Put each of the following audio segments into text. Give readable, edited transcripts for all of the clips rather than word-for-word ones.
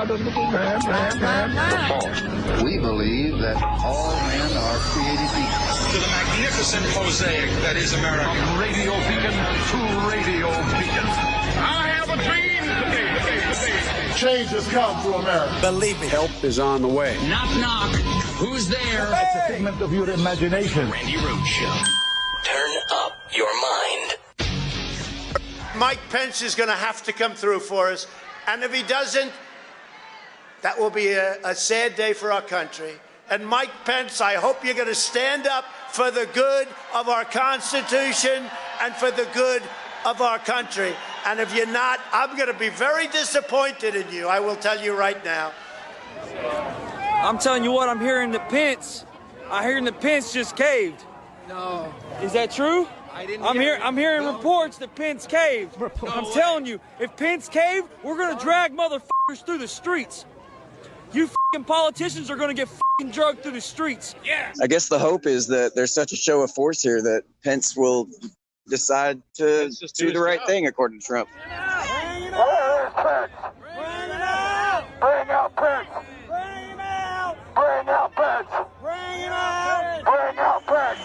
We believe that all men are created equal. To the magnificent mosaic that is America. From radio beacon to radio beacon. I have a dream today. Change has come to America. Believe me. Help is on the way. Knock, knock. Who's there? It's a figment of your imagination. Randi Rhodes Show. Turn up your mind. Mike Pence is going to have to come through for us. And if he doesn't, that will be a sad day for our country. And Mike Pence, I hope you're going to stand up for the good of our Constitution and for the good of our country. And if you're not, I'm going to be very disappointed in you. I will tell you right now. I'm telling you what, I'm hearing that Pence just caved. No. Is that true? I'm hearing No. reports that Pence caved. I'm telling you, if Pence caved, we're going to drag motherfuckers through the streets. You fucking politicians are going to get fucking drugged through the streets. Yeah. I guess the hope is that there's such a show of force here that Pence will decide to do the right thing, according to Trump. Bring out Pence. Bring out Pence. Bring out Pence. Bring out Pence. Bring out Pence.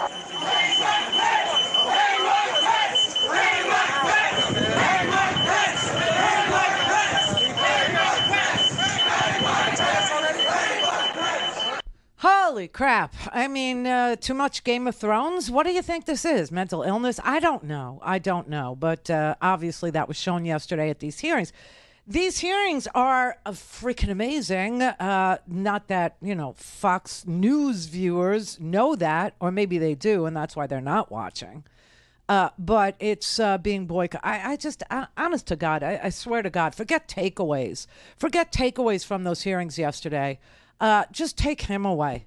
Holy crap. I mean, too much Game of Thrones? What do you think this is? Mental illness? I don't know. But obviously that was shown yesterday at these hearings. These hearings are freaking amazing. Not that, Fox News viewers know that, or maybe they do, and that's why they're not watching. But it's being boycotted. Honest to God, I swear to God, forget takeaways. Forget takeaways from those hearings yesterday. Just take him away.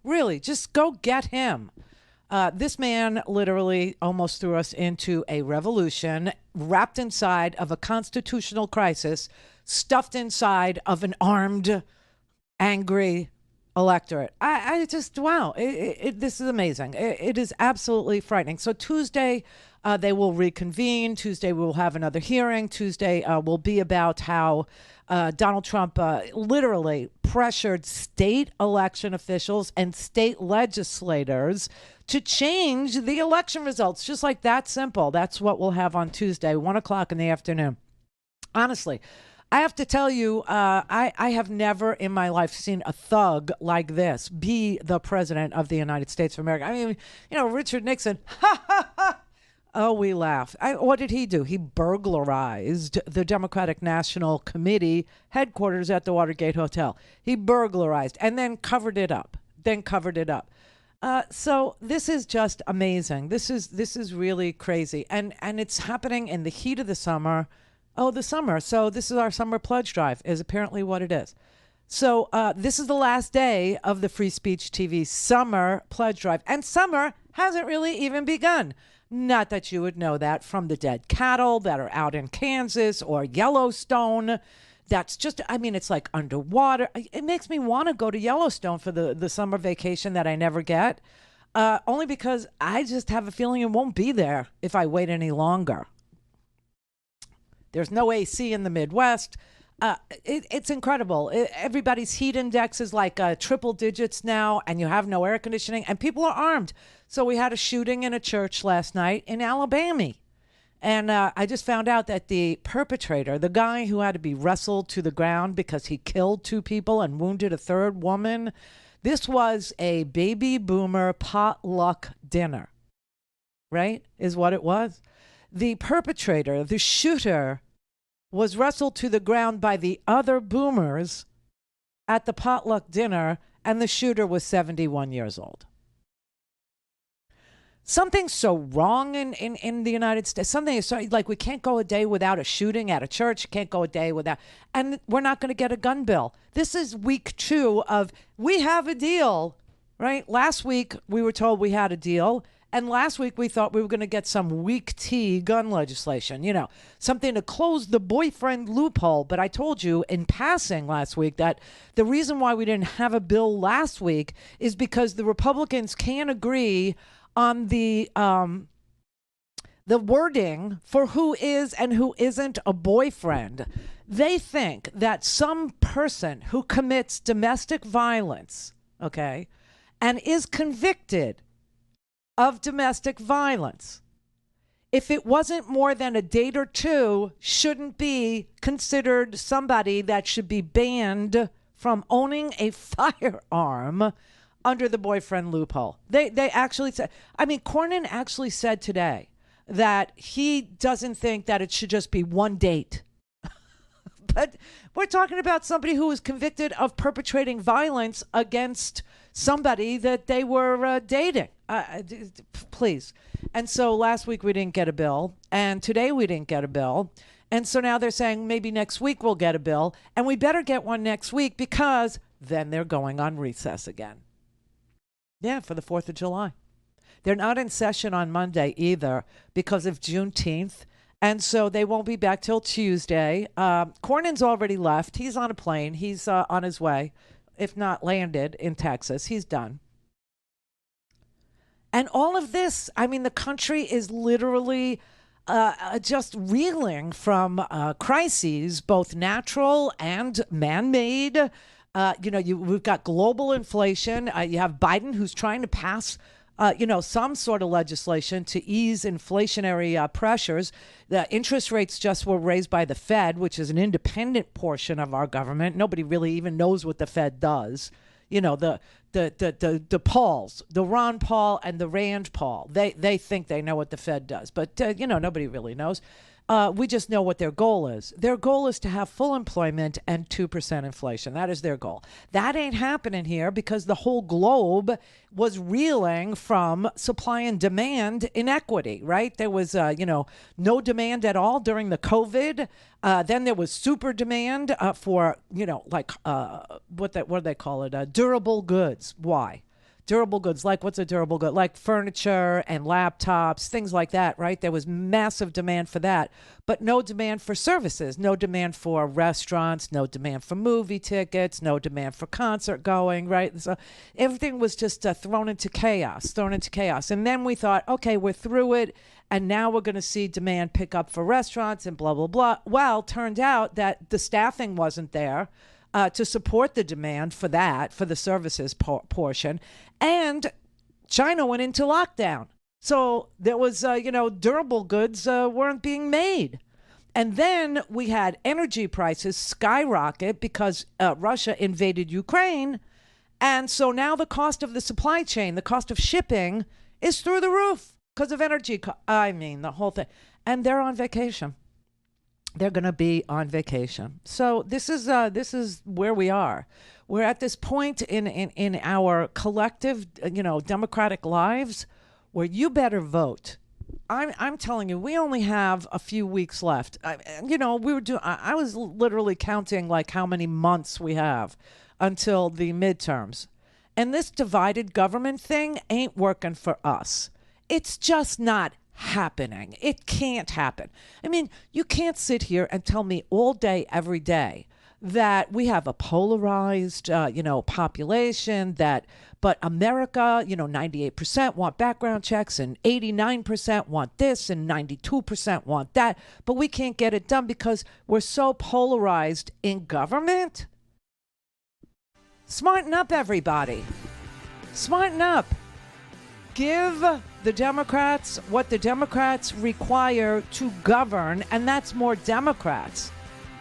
Really, just go get him. This man literally almost threw us into a revolution, wrapped inside of a constitutional crisis, stuffed inside of an armed, angry electorate. Wow, this is amazing. It is absolutely frightening. So Tuesday, they will reconvene. Tuesday, we will have another hearing. Tuesday will be about how Donald Trump literally pressured state election officials and state legislators to change the election results. Just like that simple. That's what we'll have on Tuesday, 1 o'clock in the afternoon. Honestly, I have to tell you, I have never in my life seen a thug like this be the president of the United States of America. I mean, Richard Nixon, ha, ha, ha. Oh, we laugh. What did he do? He burglarized the Democratic National Committee headquarters at the Watergate Hotel. He burglarized and then covered it up. So this is just amazing. This is really crazy. And it's happening in the heat of the summer. Oh, the summer. So this is our summer pledge drive is apparently what it is. So this is the last day of the Free Speech TV summer pledge drive. And summer hasn't really even begun. Not that you would know that from the dead cattle that are out in Kansas or Yellowstone. That's just, it's like underwater. It makes me want to go to Yellowstone for the summer vacation that I never get. Only because I just have a feeling it won't be there if I wait any longer. There's no AC in the Midwest. It's incredible. Everybody's heat index is like triple digits now, and you have no air conditioning, and people are armed. So we had a shooting in a church last night in Alabama. And I just found out that the perpetrator, the guy who had to be wrestled to the ground because he killed 2 people and wounded a 3rd woman, this was a baby boomer potluck dinner, right, is what it was. The perpetrator, the shooter, was wrestled to the ground by the other boomers at the potluck dinner, and the shooter was 71 years old. Something's so wrong in the United States. Something is so, like, we can't go a day without a shooting at a church. Can't go a day without, and we're not going to get a gun bill. This is week 2 of we have a deal, right? Last week we were told we had a deal. And last week we thought we were going to get some weak tea gun legislation, something to close the boyfriend loophole. But I told you in passing last week that the reason why we didn't have a bill last week is because the Republicans can't agree on the wording for who is and who isn't a boyfriend. They think that some person who commits domestic violence, okay, and is convicted of domestic violence, if it wasn't more than a date or two, shouldn't be considered somebody that should be banned from owning a firearm under the boyfriend loophole. They actually said, I mean, Cornyn actually said today that he doesn't think that it should just be one date. But we're talking about somebody who was convicted of perpetrating violence against somebody that they were dating. Please. And so last week we didn't get a bill, and today we didn't get a bill. And so now they're saying maybe next week we'll get a bill, and we better get one next week because then they're going on recess again. Yeah, for the 4th of July. They're not in session on Monday either because of Juneteenth. And so they won't be back till Tuesday. Cornyn's already left. He's on a plane. He's on his way, if not landed in Texas. He's done. And all of this, I mean, the country is literally just reeling from crises, both natural and man-made. We've got global inflation. You have Biden who's trying to pass some sort of legislation to ease inflationary pressures. The interest rates just were raised by the Fed, which is an independent portion of our government. Nobody really even knows what the Fed does. You know, the Pauls, the Ron Paul and the Rand Paul, they think they know what the Fed does, but nobody really knows. We just know what their goal is. Their goal is to have full employment and 2% inflation. That is their goal. That ain't happening here because the whole globe was reeling from supply and demand inequity, right? There was, no demand at all during the COVID. Then there was super demand for, what do they call it? Durable goods. Why? Durable goods, like what's a durable good? Like furniture and laptops, things like that, right? There was massive demand for that, but no demand for services, no demand for restaurants, no demand for movie tickets, no demand for concert going, right? So everything was just thrown into chaos. And then we thought, okay, we're through it, and now we're going to see demand pick up for restaurants and blah, blah, blah. Well, turned out that the staffing wasn't there to support the demand for that, for the services portion. And China went into lockdown. So there was, durable goods weren't being made. And then we had energy prices skyrocket because Russia invaded Ukraine. And so now the cost of the supply chain, the cost of shipping is through the roof because of energy. The whole thing. And they're on vacation. They're going to be on vacation. So this is where we are. We're at this point in our collective, democratic lives where you better vote. I'm telling you, we only have a few weeks left. I was literally counting like how many months we have until the midterms. And this divided government thing ain't working for us. It's just not happening. It can't happen. I mean, you can't sit here and tell me all day, every day that we have a polarized, population but America, 98% want background checks and 89% want this and 92% want that, but we can't get it done because we're so polarized in government. Smarten up, everybody. Smarten up. Give the Democrats what the Democrats require to govern, and that's more Democrats.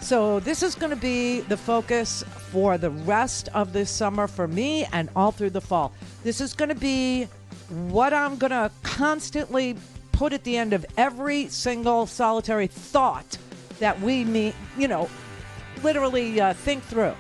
So this is going to be the focus for the rest of this summer for me and all through the fall. This is going to be what I'm going to constantly put at the end of every single solitary thought that we literally think through.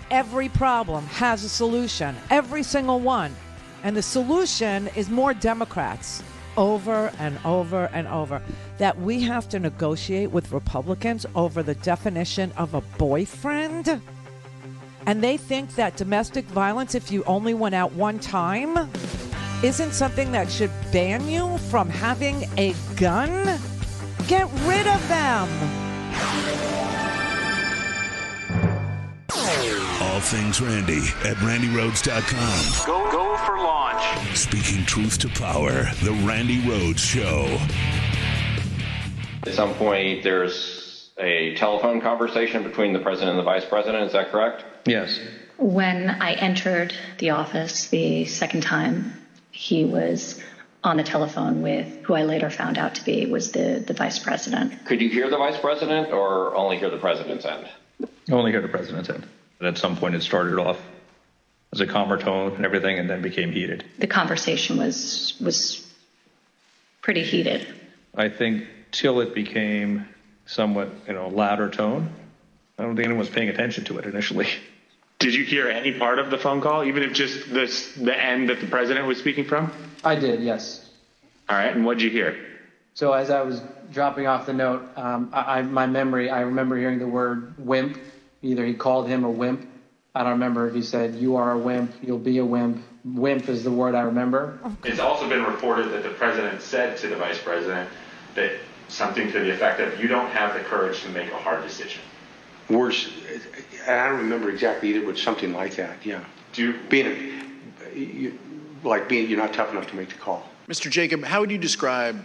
Every problem has a solution, every single one. And the solution is more Democrats over and over and over. That we have to negotiate with Republicans over the definition of a boyfriend. And they think that domestic violence, if you only went out one time, isn't something that should ban you from having a gun. Get rid of them. All things Randi at RandiRhodes.com. Go for launch. Speaking truth to power, the Randi Rhodes Show. At some point, there's a telephone conversation between the president and the vice president. Is that correct? Yes. When I entered the office the second time, he was on the telephone with who I later found out to be was the vice president. Could you hear the vice president or only hear the president's end? Only hear the president's end. And at some point it started off as a calmer tone and everything, and then became heated. The conversation was pretty heated. I think till it became somewhat, louder tone. I don't think anyone was paying attention to it initially. Did you hear any part of the phone call, even if just the end that the president was speaking from? I did, yes. All right, and what did you hear? So as I was dropping off the note, I remember hearing the word wimp. Either he called him a wimp. I don't remember if he said, you are a wimp, you'll be a wimp. Wimp is the word I remember. It's also been reported that the president said to the vice president that something to the effect of, you don't have the courage to make a hard decision. Worse, I don't remember exactly either, but something like that, yeah. You're not tough enough to make the call. Mr. Jacob, how would you describe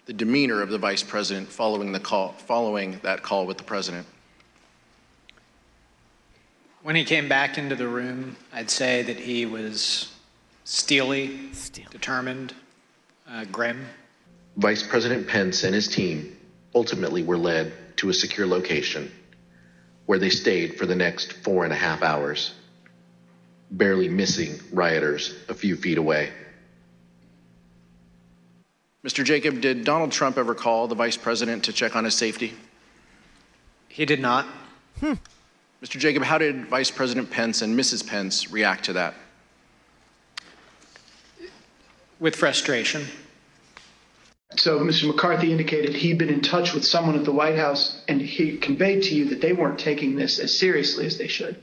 the demeanor of the vice president following that call with the president? When he came back into the room, I'd say that he was steely. Determined, grim. Vice President Pence and his team ultimately were led to a secure location where they stayed for the next 4.5 hours, barely missing rioters a few feet away. Mr. Jacob, did Donald Trump ever call the vice president to check on his safety? He did not. Mr. Jacob, how did Vice President Pence and Mrs. Pence react to that? With frustration. So Mr. McCarthy indicated he'd been in touch with someone at the White House, and he conveyed to you that they weren't taking this as seriously as they should.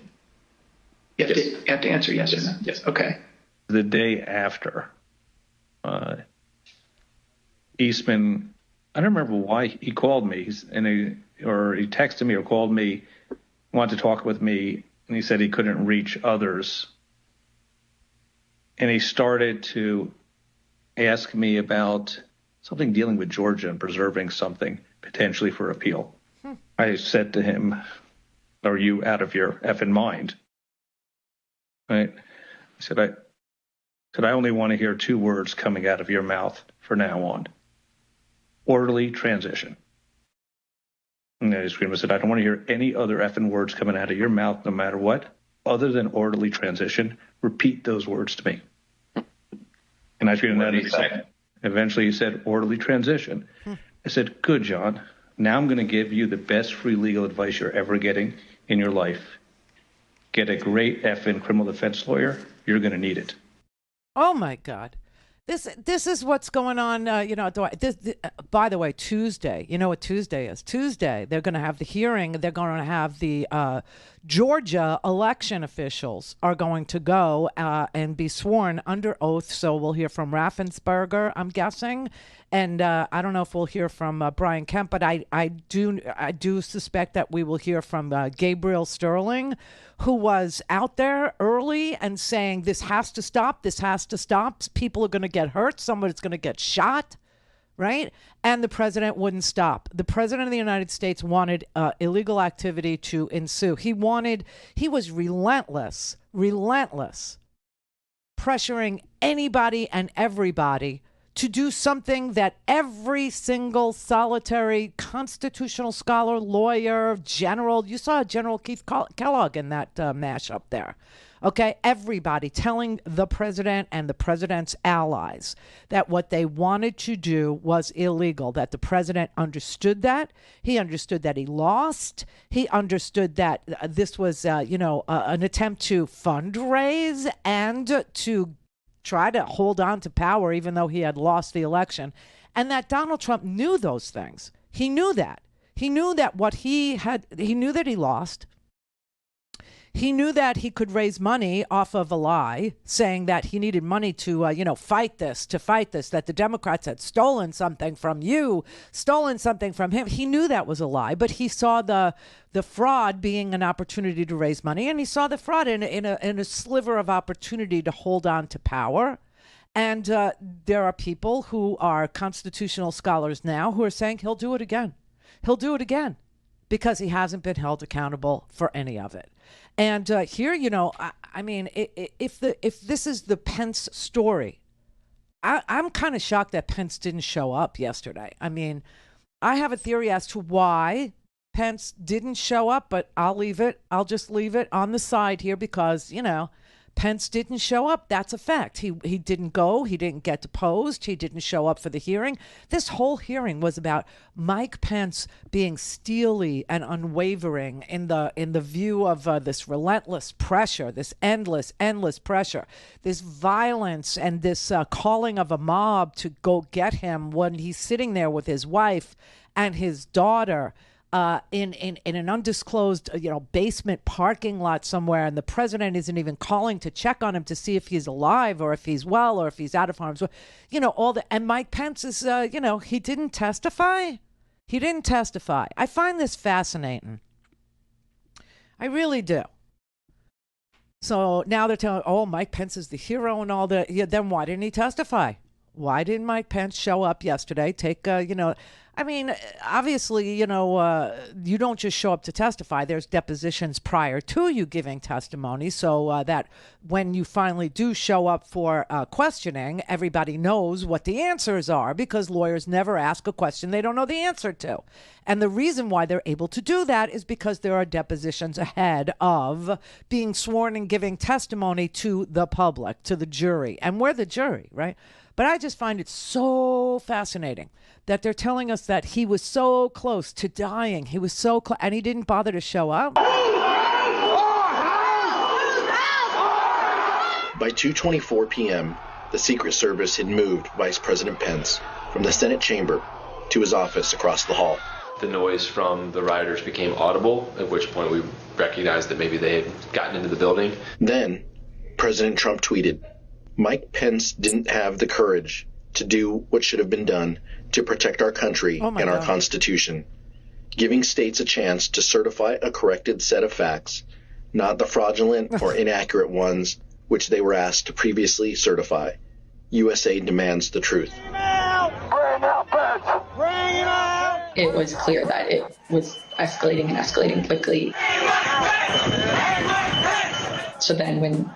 You have to answer yes or no. Yes. Okay. The day after, Eastman, I don't remember why he called me, or he texted me or called me, wanted to talk with me, and he said he couldn't reach others. And he started to ask me about something dealing with Georgia and preserving something potentially for appeal. I said to him, are you out of your effing mind? Right? I said, I only want to hear 2 words coming out of your mouth from now on. Orderly transition. And I screamed, I said, I don't want to hear any other effing words coming out of your mouth, no matter what, other than orderly transition. Repeat those words to me. And I screamed that. Eventually he said, orderly transition. I said, good, John. Now I'm going to give you the best free legal advice you're ever getting in your life. Get a great effing criminal defense lawyer. You're going to need it. Oh, my God. This is what's going on, by the way, Tuesday. You know what Tuesday is? Tuesday, they're going to have the hearing. They're going to have the Georgia election officials are going to go and be sworn under oath. So we'll hear from Raffensperger, I'm guessing. And I don't know if we'll hear from Brian Kemp, but I do suspect that we will hear from Gabriel Sterling, who was out there early and saying this has to stop, people are going to get hurt, somebody's going to get shot, right? And the president wouldn't stop. The president of the United States wanted illegal activity to ensue. He was relentless, pressuring anybody and everybody to do something that every single solitary constitutional scholar, lawyer, general, you saw General Keith Kellogg in that mashup there. Okay, everybody telling the president and the president's allies that what they wanted to do was illegal, that the president understood that. He understood that he lost. He understood that this was, an attempt to fundraise and to try to hold on to power even though he had lost the election, and that Donald Trump knew those things. He knew that. He knew that he knew that he lost. He knew that he could raise money off of a lie, saying that he needed money to, fight this, that the Democrats had stolen something from you, stolen something from him. He knew that was a lie, but he saw the fraud being an opportunity to raise money, and he saw the fraud in a sliver of opportunity to hold on to power. And there are people who are constitutional scholars now who are saying he'll do it again. He'll do it again. because he hasn't been held accountable for any of it. And here, I mean, if this is the Pence story, I'm kind of shocked that Pence didn't show up yesterday. I mean, I have a theory as to why Pence didn't show up, but I'll just leave it on the side here because, Pence didn't show up. That's a fact. He didn't go. He didn't get deposed. He didn't show up for the hearing. This whole hearing was about Mike Pence being steely and unwavering in the view of this relentless pressure, this endless pressure, this violence and this calling of a mob to go get him when he's sitting there with his wife and his daughter in an undisclosed, basement parking lot somewhere, and the president isn't even calling to check on him to see if he's alive or if he's well or if he's out of harm's way. And Mike Pence is, he didn't testify. He didn't testify. I find this fascinating. I really do. So now they're telling, Mike Pence is the hero and all that. Yeah, then why didn't he testify? Why didn't Mike Pence show up yesterday? I mean, obviously, you don't just show up to testify. There's depositions prior to you giving testimony so that when you finally do show up for questioning, everybody knows what the answers are because lawyers never ask a question they don't know the answer to. And the reason why they're able to do that is because there are depositions ahead of being sworn and giving testimony to the public, to the jury. And we're the jury, right? But I just find it so fascinating that they're telling us that he was so close to dying. He was so close, and he didn't bother to show up. By 2:24 p.m., the Secret Service had moved Vice President Pence from the Senate chamber to his office across the hall. The noise from the rioters became audible, at which point we recognized that maybe they had gotten into the building. Then, President Trump tweeted, "Mike Pence didn't have the courage to do what should have been done to protect our country and our Constitution, giving states a chance to certify a corrected set of facts, not the fraudulent or inaccurate ones which they were asked to previously certify. USA demands the truth." It was clear that it was escalating quickly. So then when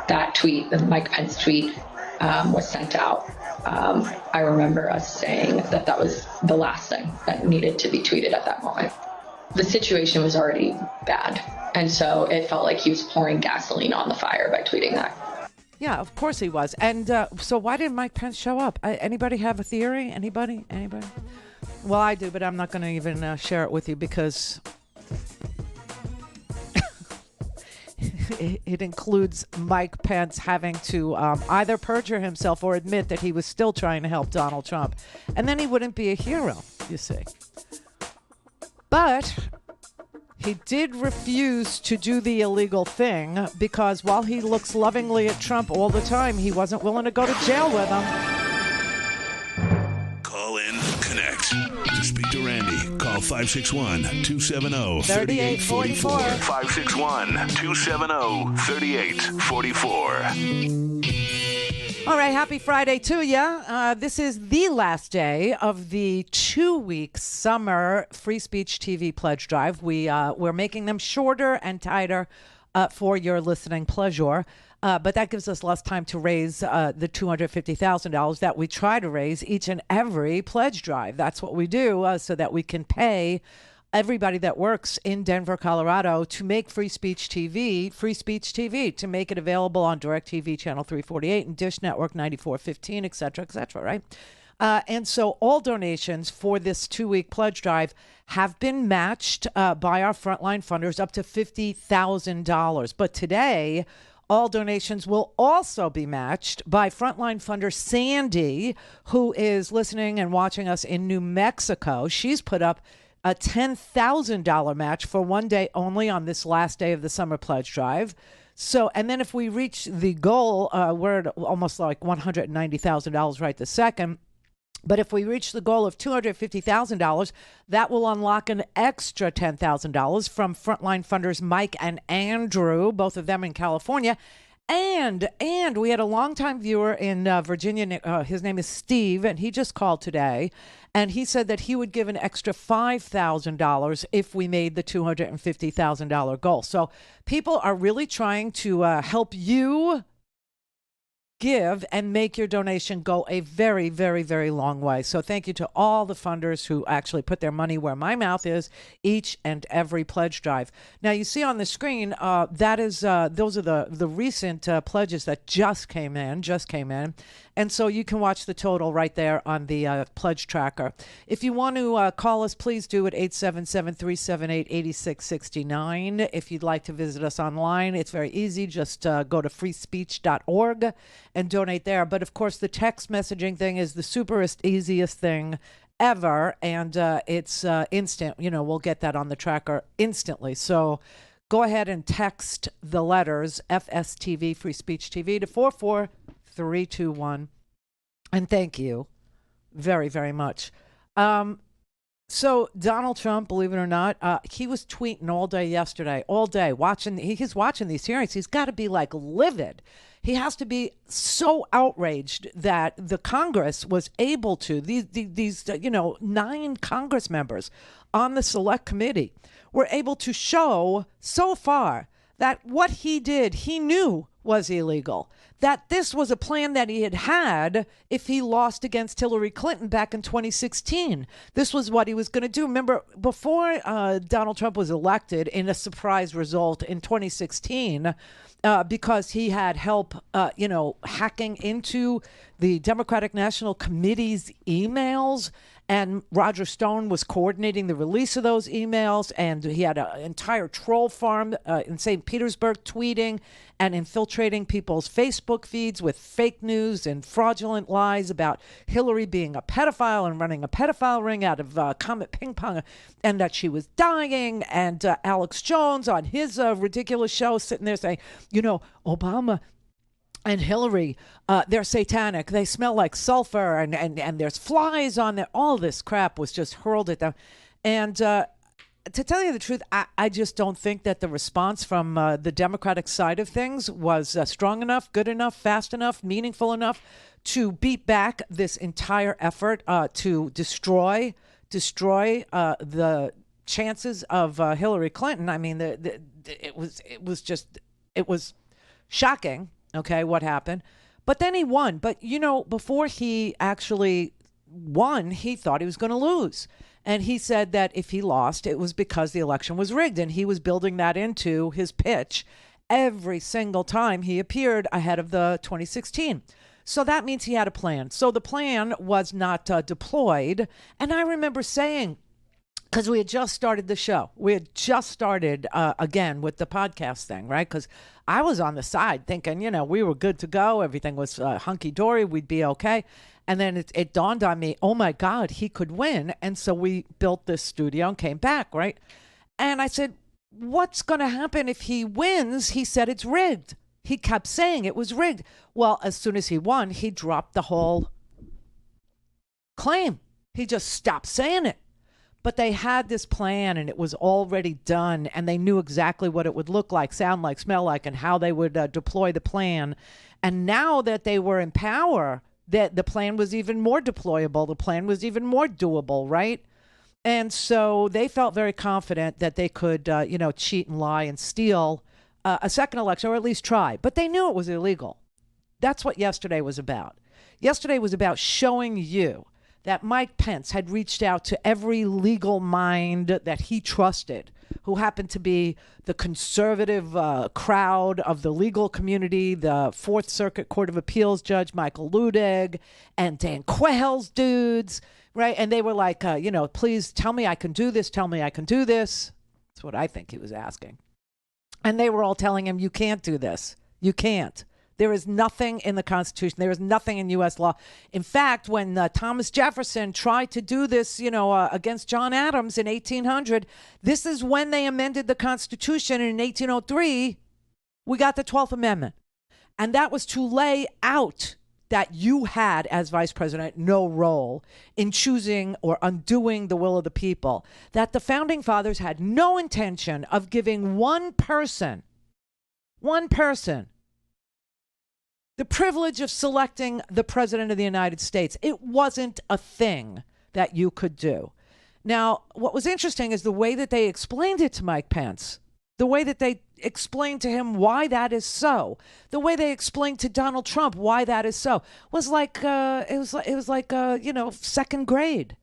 that tweet, the Mike Pence tweet, was sent out, I remember us saying that was the last thing that needed to be tweeted at that moment. The situation was already bad, and so it felt like he was pouring gasoline on the fire by tweeting that. Yeah, of course he was. And so why didn't Mike Pence show up? Anybody have a theory? Anybody? Well, I do, but I'm not going to even share it with you because it includes Mike Pence having to either perjure himself or admit that he was still trying to help Donald Trump. And then he wouldn't be a hero, you see. But he did refuse to do the illegal thing because while he looks lovingly at Trump all the time, he wasn't willing to go to jail with him. Call in, connect. To speak to Randi, call 561-270-3844. 561-270-3844. All right, happy Friday to you. This is the last day of the 2-week summer free speech TV pledge drive. We're making them shorter and tighter for your listening pleasure. But that gives us less time to raise the $250,000 that we try to raise each and every pledge drive. That's what we do so that we can pay everybody that works in Denver, Colorado to make free speech TV, to make it available on DirecTV Channel 348 and Dish Network 9415, et cetera, right? And so all donations for this 2-week pledge drive have been matched by our frontline funders up to $50,000. But today, all donations will also be matched by frontline funder Sandy, who is listening and watching us in New Mexico. She's put up a $10,000 match for one day only on this last day of the summer pledge drive. So, and then if we reach the goal, we're at almost like $190,000 right this second. But if we reach the goal of $250,000, that will unlock an extra $10,000 from frontline funders Mike and Andrew, both of them in California. And we had a longtime viewer in Virginia. His name is Steve, and he just called today. And he said that he would give an extra $5,000 if we made the $250,000 goal. So people are really trying to help you give and make your donation go a very, very, very long way. So thank you to all the funders who actually put their money where my mouth is each and every pledge drive. Now you see on the screen, those are the recent pledges that just came in. And so you can watch the total right there on the pledge tracker. If you want to call us, please do at 877-378-8669. If you'd like to visit us online, it's very easy. Just go to freespeech.org and donate there. But of course, the text messaging thing is the superest, easiest thing ever. And it's instant. We'll get that on the tracker instantly. So go ahead and text the letters FSTV, Free Speech TV, to 44321. And thank you very, very much. So Donald Trump, believe it or not, he was tweeting all day yesterday, all day, he's watching these hearings. He's got to be like livid. He has to be so outraged that the Congress was able to, these 9 Congress members on the select committee were able to show so far that what he did, he knew was illegal, that this was a plan that he had if he lost against Hillary Clinton back in 2016. This was what he was going to do. Remember, before Donald Trump was elected in a surprise result in 2016, because he had help, hacking into the Democratic National Committee's emails, and Roger Stone was coordinating the release of those emails, and he had an entire troll farm in St. Petersburg tweeting and infiltrating people's Facebook feeds with fake news and fraudulent lies about Hillary being a pedophile and running a pedophile ring out of Comet Ping Pong, and that she was dying, and Alex Jones on his ridiculous show sitting there saying, Obama and Hillary, they're satanic. They smell like sulfur, and there's flies on there. All this crap was just hurled at them. And to tell you the truth, I just don't think that the response from the Democratic side of things was strong enough, good enough, fast enough, meaningful enough to beat back this entire effort to destroy the chances of Hillary Clinton. I mean, it was shocking. Okay, what happened? But then he won. But, before he actually won, he thought he was going to lose. And he said that if he lost, it was because the election was rigged. And he was building that into his pitch every single time he appeared ahead of the 2016. So that means he had a plan. So the plan was not deployed. And I remember saying, because we had just started the show. We had just started again with the podcast thing, right? Because I was on the side thinking, we were good to go. Everything was hunky-dory. We'd be okay. And then it dawned on me, oh, my God, he could win. And so we built this studio and came back, right? And I said, what's going to happen if he wins? He said it's rigged. He kept saying it was rigged. Well, as soon as he won, he dropped the whole claim. He just stopped saying it. But they had this plan, and it was already done, and they knew exactly what it would look like, sound like, smell like, and how they would deploy the plan. And now that they were in power, that the plan was even more deployable. The plan was even more doable, right? And so they felt very confident that they could, cheat and lie and steal a second election, or at least try. But they knew it was illegal. That's what yesterday was about. Yesterday was about showing you that Mike Pence had reached out to every legal mind that he trusted, who happened to be the conservative crowd of the legal community, the Fourth Circuit Court of Appeals Judge Michael Ludig and Dan Quayle's dudes, right? And they were like, please tell me I can do this. Tell me I can do this. That's what I think he was asking. And they were all telling him, you can't do this. You can't. There is nothing in the Constitution. There is nothing in U.S. law. In fact, when Thomas Jefferson tried to do this, against John Adams in 1800, this is when they amended the Constitution. And in 1803, we got the 12th Amendment. And that was to lay out that you had, as vice president, no role in choosing or undoing the will of the people. That the founding fathers had no intention of giving one person The privilege of selecting the president of the United States. It wasn't a thing that you could do. Now, what was interesting is the way that they explained it to Mike Pence, the way that they explained to him why that is so, the way they explained to Donald Trump why that is so, was like it was like second grade.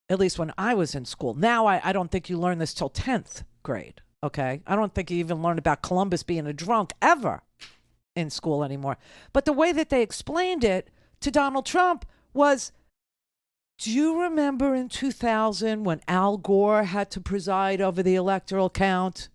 At least when I was in school. Now I don't think you learn this till 10th grade. Okay, I don't think you even learned about Columbus being a drunk ever in school anymore. But the way that they explained it to Donald Trump was, do you remember in 2000 when Al Gore had to preside over the electoral count?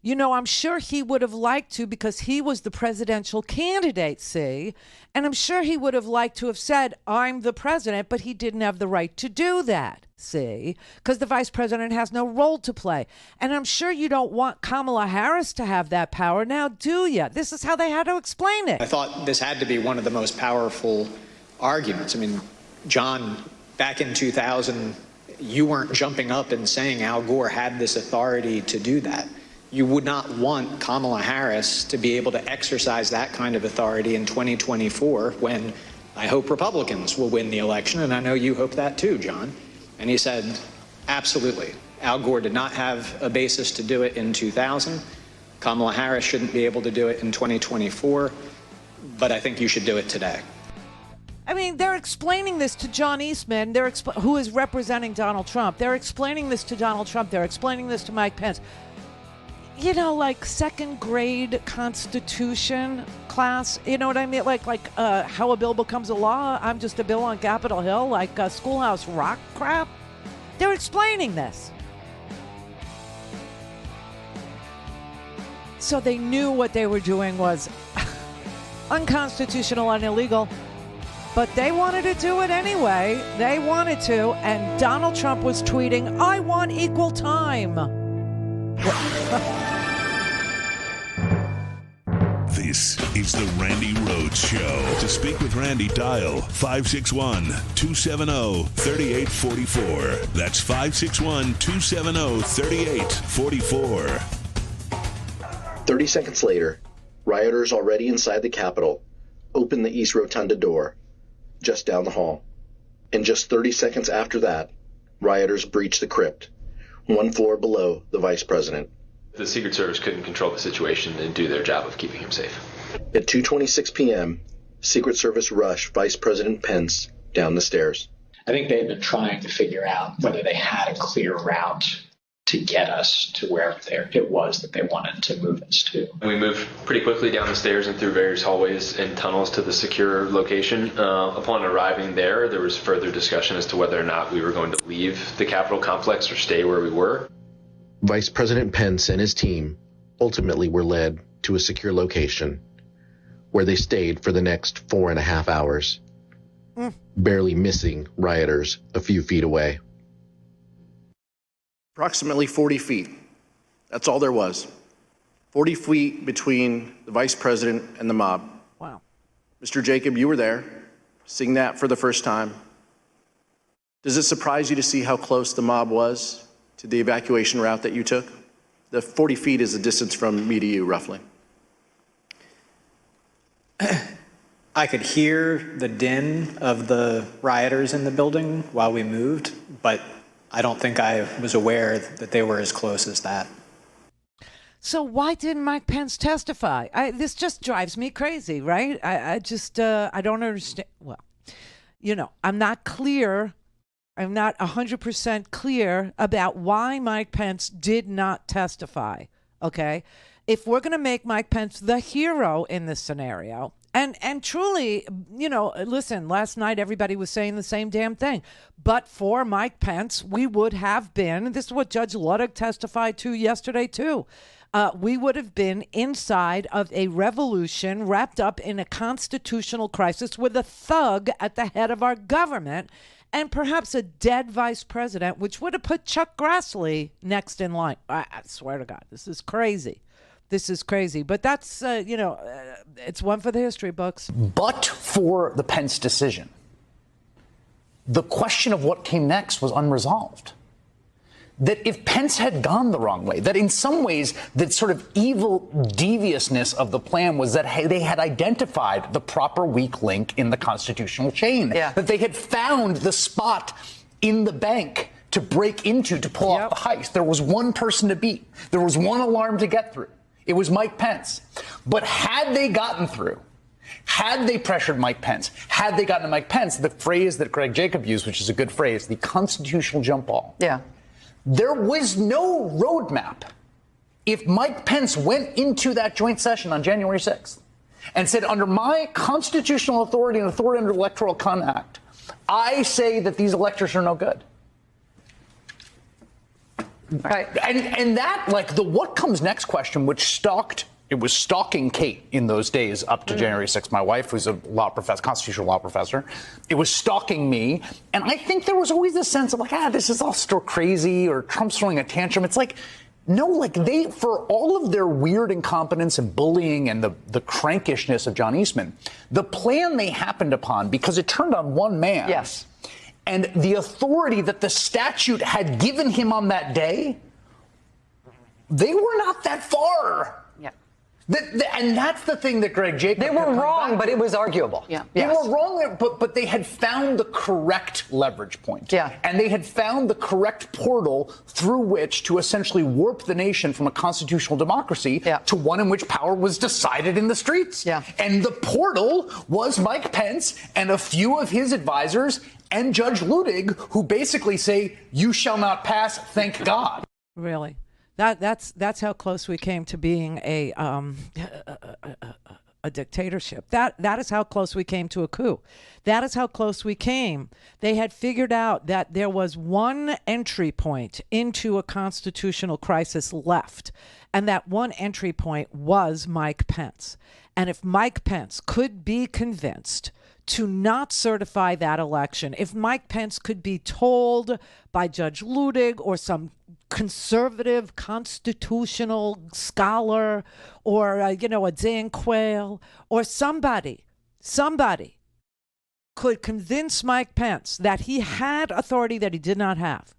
You know, I'm sure he would have liked to, because he was the presidential candidate, see? And I'm sure he would have liked to have said, I'm the president, but he didn't have the right to do that, see? Because the vice president has no role to play. And I'm sure you don't want Kamala Harris to have that power now, do you? This is how they had to explain it. I thought this had to be one of the most powerful arguments. I mean, John, back in 2000, you weren't jumping up and saying Al Gore had this authority to do that. You would not want Kamala Harris to be able to exercise that kind of authority in 2024 when I hope Republicans will win the election, and I know you hope that too, John. And he said, absolutely. Al Gore did not have a basis to do it in 2000. Kamala Harris shouldn't be able to do it in 2024, but I think you should do it today. I mean, they're explaining this to John Eastman, who is representing Donald Trump. They're explaining this to Donald Trump. They're explaining this to Mike Pence. You know, like second grade Constitution class, you know what I mean? Like how a bill becomes a law. I'm just a bill on Capitol Hill, like Schoolhouse Rock crap. They're explaining this. So they knew what they were doing was unconstitutional and illegal, but they wanted to do it anyway. They wanted to, and Donald Trump was tweeting, I want equal time. This is the Randi Rhodes Show. To speak with Randi, dial 561-270-3844. That's 561-270-3844. 30 seconds later, rioters already inside the Capitol open the East Rotunda door, just down the hall. And just 30 seconds after that, rioters breach the crypt, one floor below the vice president. The Secret Service couldn't control the situation and do their job of keeping him safe. At 2:26 p.m., Secret Service rushed Vice President Pence down the stairs. I think they had been trying to figure out whether they had a clear route to get us to wherever it was that they wanted to move us to. We moved pretty quickly down the stairs and through various hallways and tunnels to the secure location. Upon arriving there, there was further discussion as to whether or not we were going to leave the Capitol complex or stay where we were. Vice President Pence and his team ultimately were led to a secure location where they stayed for the next 4.5 hours, barely missing rioters a few feet away. Approximately 40 feet. That's all there was. 40 feet between the vice president and the mob. Wow. Mr. Jacob, you were there, seeing that for the first time. Does it surprise you to see how close the mob was to the evacuation route that you took? The 40 feet is the distance from me to you, roughly. I could hear the din of the rioters in the building while we moved, but I don't think I was aware that they were as close as that. So why didn't Mike Pence testify? This just drives me crazy, right? I don't understand. Well, you know, I'm not 100% clear about why Mike Pence did not testify, okay? If we're going to make Mike Pence the hero in this scenario, and truly, you know, listen, last night everybody was saying the same damn thing. But for Mike Pence, we would have been, this is what Judge Ludwig testified to yesterday too, we would have been inside of a revolution wrapped up in a constitutional crisis with a thug at the head of our government and perhaps a dead vice president, which would have put Chuck Grassley next in line. I swear to God, this is crazy. This is crazy. But that's, it's one for the history books. But for the Pence decision, the question of what came next was unresolved. that if Pence had gone the wrong way, that in some ways the sort of evil deviousness of the plan was that they had identified the proper weak link in the constitutional chain, that they had found the spot in the bank to break into to pull off the heist. There was one person to beat. There was one alarm to get through. It was Mike Pence. But had they gotten through, had they pressured Mike Pence, had they gotten to Mike Pence, the phrase that Greg Jacob used, which is a good phrase, the constitutional jump ball. Yeah. There was no roadmap. If Mike Pence went into that joint session on January 6th and said, under my constitutional authority and authority under the Electoral Act, I say that these electors are no good. Right. And that, like, the what comes next question, which was stalking Kate in those days up to January 6th. My wife was a constitutional law professor. It was stalking me. And I think there was always this sense of like, this is all still crazy, or Trump's throwing a tantrum. It's like, no, like for all of their weird incompetence and bullying and the crankishness of John Eastman, the plan they happened upon, because it turned on one man. Yes. And the authority that the statute had given him on that day, they were not that far. Yeah. And that's the thing that Greg Jacob... They were wrong, but it was arguable. Yeah. They were wrong, but they had found the correct leverage point. Yeah. And they had found the correct portal through which to essentially warp the nation from a constitutional democracy to one in which power was decided in the streets. Yeah. And the portal was Mike Pence and a few of his advisors and Judge Ludig, who basically say, you shall not pass, thank God. Really? That's how close we came to being a dictatorship. That is how close we came to a coup. That is how close we came. They had figured out that there was one entry point into a constitutional crisis left, and that one entry point was Mike Pence. And if Mike Pence could be convinced to not certify that election, if Mike Pence could be told by Judge Ludig or some conservative constitutional scholar or, a Dan Quayle or somebody could convince Mike Pence that he had authority that he did not have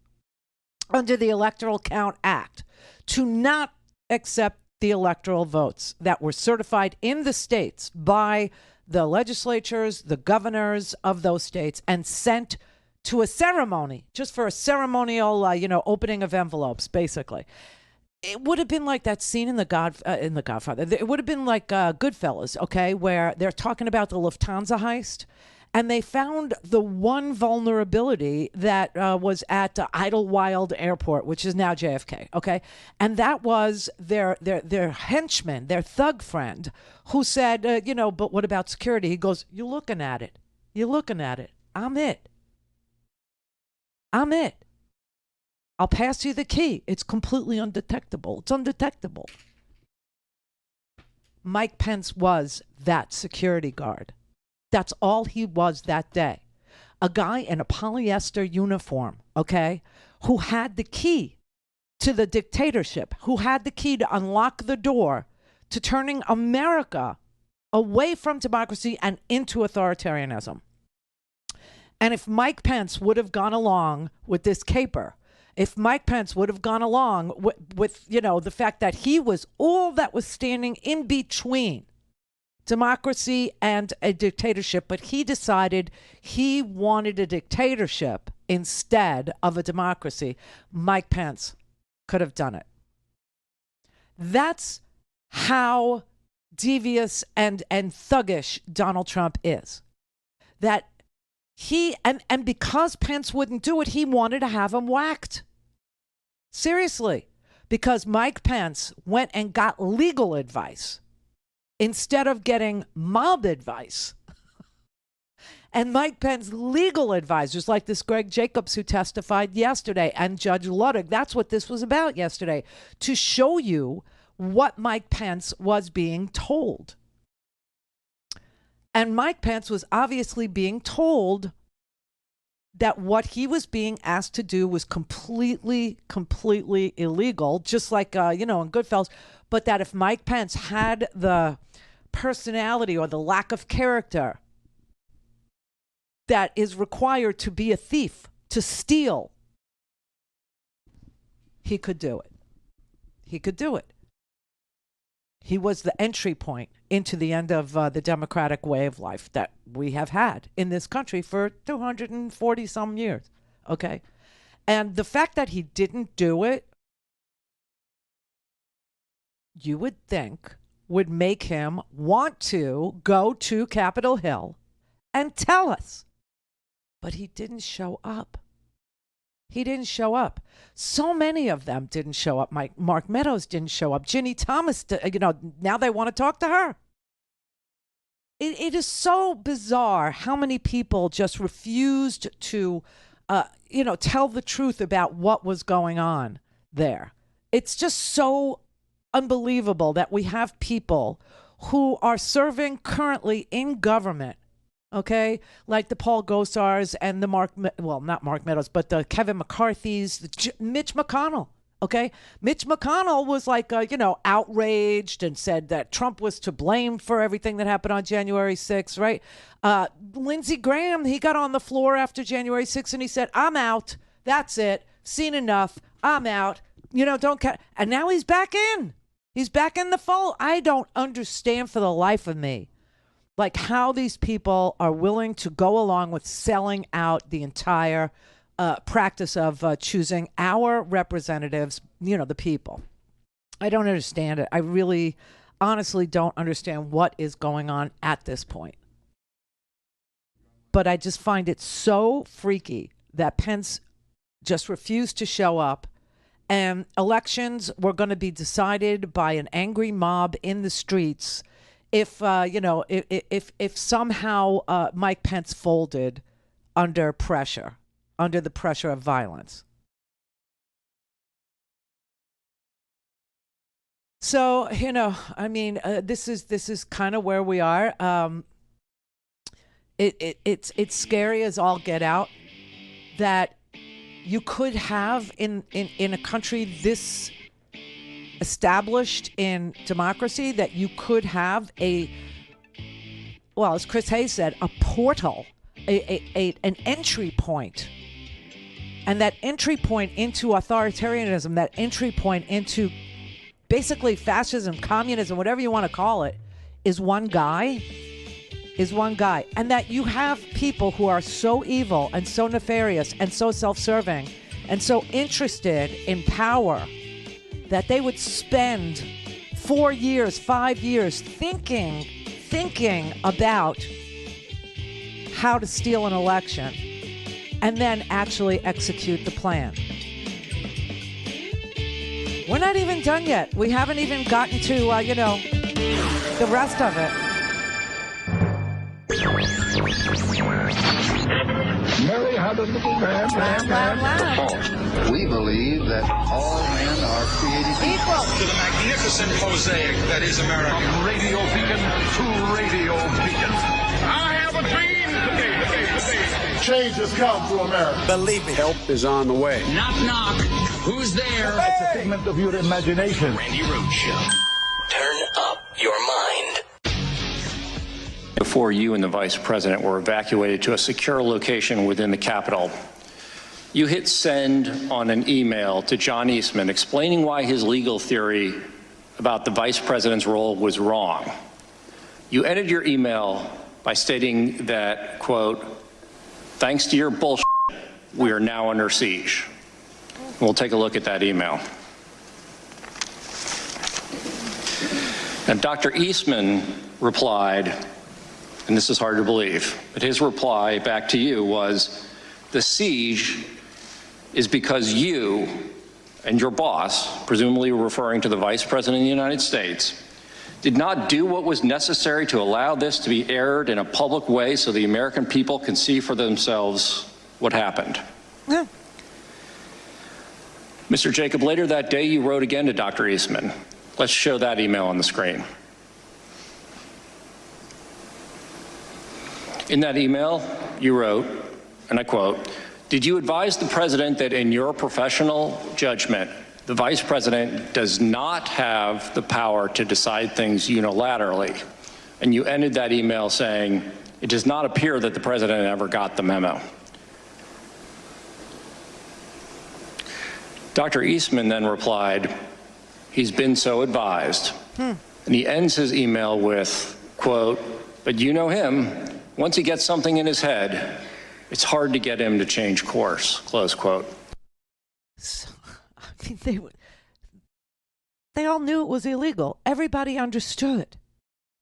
under the Electoral Count Act to not accept the electoral votes that were certified in the states by the legislatures, the governors of those states, and sent to a ceremony, just for a ceremonial, opening of envelopes, basically. It would have been like that scene in The Godfather. It would have been like Goodfellas, okay, where they're talking about the Lufthansa heist, and they found the one vulnerability that was at Idlewild Airport, which is now JFK, okay? And that was their henchman, their thug friend, who said, but what about security? He goes, you're looking at it. You're looking at it. I'm it. I'll pass you the key. It's completely undetectable. It's undetectable. Mike Pence was that security guard. That's all he was that day. A guy in a polyester uniform, okay, who had the key to the dictatorship, who had the key to unlock the door to turning America away from democracy and into authoritarianism. And if Mike Pence would have gone along with this caper, if Mike Pence would have gone along with the fact that he was all that was standing in between democracy and a dictatorship, but he decided he wanted a dictatorship instead of a democracy, Mike Pence could have done it. That's how devious and thuggish Donald Trump is. That he, and because Pence wouldn't do it, he wanted to have him whacked. Seriously. Because Mike Pence went and got legal advice instead of getting mob advice. And Mike Pence's legal advisors, like this Greg Jacobs who testified yesterday, and Judge Ludig, that's what this was about yesterday, to show you what Mike Pence was being told. And Mike Pence was obviously being told that what he was being asked to do was completely illegal, just like, in Goodfellas, but that if Mike Pence had the personality or the lack of character that is required to be a thief, to steal, he could do it. He could do it. He was the entry point into the end of the democratic way of life that we have had in this country for 240 some years. Okay. And the fact that he didn't do it, you would think would make him want to go to Capitol Hill and tell us. But he didn't show up. He didn't show up. So many of them didn't show up. Mark Meadows didn't show up. Ginny Thomas, now they want to talk to her. It is so bizarre how many people just refused to, tell the truth about what was going on there. It's just so unbelievable that we have people who are serving currently in government, okay, like the Paul Gosars and the not Mark Meadows, but the Kevin McCarthy's, Mitch McConnell, okay? Mitch McConnell was outraged and said that Trump was to blame for everything that happened on January 6th, right? Lindsey Graham, he got on the floor after January 6th and he said, I'm out. That's it. Seen enough. I'm out. Don't care. And now he's back in. He's back in the fold. I don't understand for the life of me, how these people are willing to go along with selling out the entire practice of choosing our representatives, the people. I don't understand it. I really, honestly don't understand what is going on at this point. But I just find it so freaky that Pence just refused to show up. And elections were going to be decided by an angry mob in the streets if somehow Mike Pence folded under the pressure of violence. So, this is kind of where we are. It's scary as all get out that you could have in a country this established in democracy, that you could have as Chris Hayes said, a portal, an entry point. And that entry point into authoritarianism, that entry point into basically fascism, communism, whatever you want to call it, is one guy. And that you have people who are so evil and so nefarious and so self-serving and so interested in power that they would spend 4 years, 5 years thinking about how to steal an election and then actually execute the plan. We're not even done yet. We haven't even gotten to, the rest of it. Mary had a little lamb. We believe that all men are created equal to the magnificent mosaic that is America. From radio beacon to radio beacon. I have a dream. Change has come to America. Believe me. Help is on the way. Knock, knock. Who's there? It's a figment of your imagination. Randi Rhodes Show. Turn up your mind. Before you and the Vice President were evacuated to a secure location within the Capitol, you hit send on an email to John Eastman explaining why his legal theory about the Vice President's role was wrong. You ended your email by stating that, quote, thanks to your bullshit, we are now under siege. We'll take a look at that email. And Dr. Eastman replied, and this is hard to believe, but his reply back to you was, the siege is because you and your boss, presumably referring to the Vice President of the United States, did not do what was necessary to allow this to be aired in a public way so the American people can see for themselves what happened. Yeah. Mr. Jacob, later that day you wrote again to Dr. Eastman. Let's show that email on the screen. In that email, you wrote, and I quote, did you advise the President that in your professional judgment, the Vice President does not have the power to decide things unilaterally? And you ended that email saying, it does not appear that the President ever got the memo. Dr. Eastman then replied, "He's been so advised." And he ends his email with, quote, "But you know him. Once he gets something in his head, it's hard to get him to change course," close quote. So, I mean, they all knew it was illegal. Everybody understood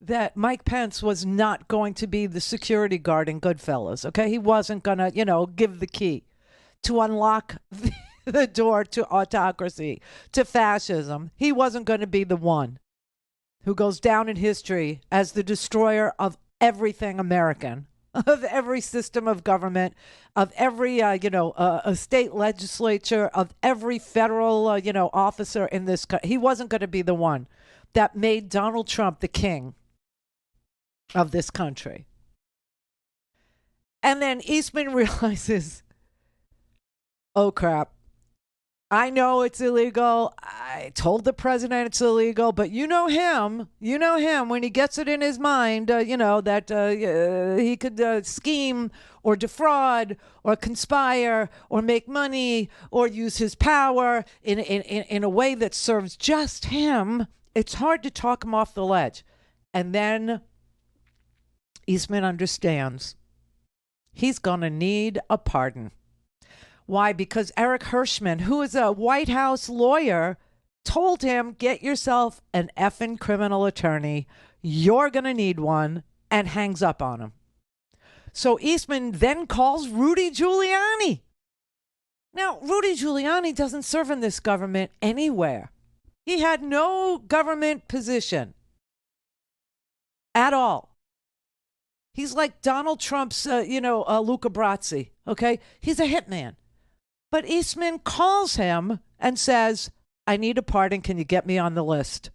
that Mike Pence was not going to be the security guard in Goodfellas, okay? He wasn't going to, give the key to unlock the door to autocracy, to fascism. He wasn't going to be the one who goes down in history as the destroyer of everything American, of every system of government, of every, a state legislature, of every federal, officer in this country. He wasn't going to be the one that made Donald Trump the king of this country. And then Eastman realizes, oh, crap. I know it's illegal. I told the president it's illegal, but you know him when he gets it in his mind, that he could scheme or defraud or conspire or make money or use his power in a way that serves just him. It's hard to talk him off the ledge. And then Eastman understands he's going to need a pardon. Why? Because Eric Hirschman, who is a White House lawyer, told him, get yourself an effing criminal attorney. You're going to need one, and hangs up on him. So Eastman then calls Rudy Giuliani. Now, Rudy Giuliani doesn't serve in this government anywhere. He had no government position at all. He's like Donald Trump's, Luca Brasi, okay? He's a hitman. But Eastman calls him and says, I need a pardon. Can you get me on the list?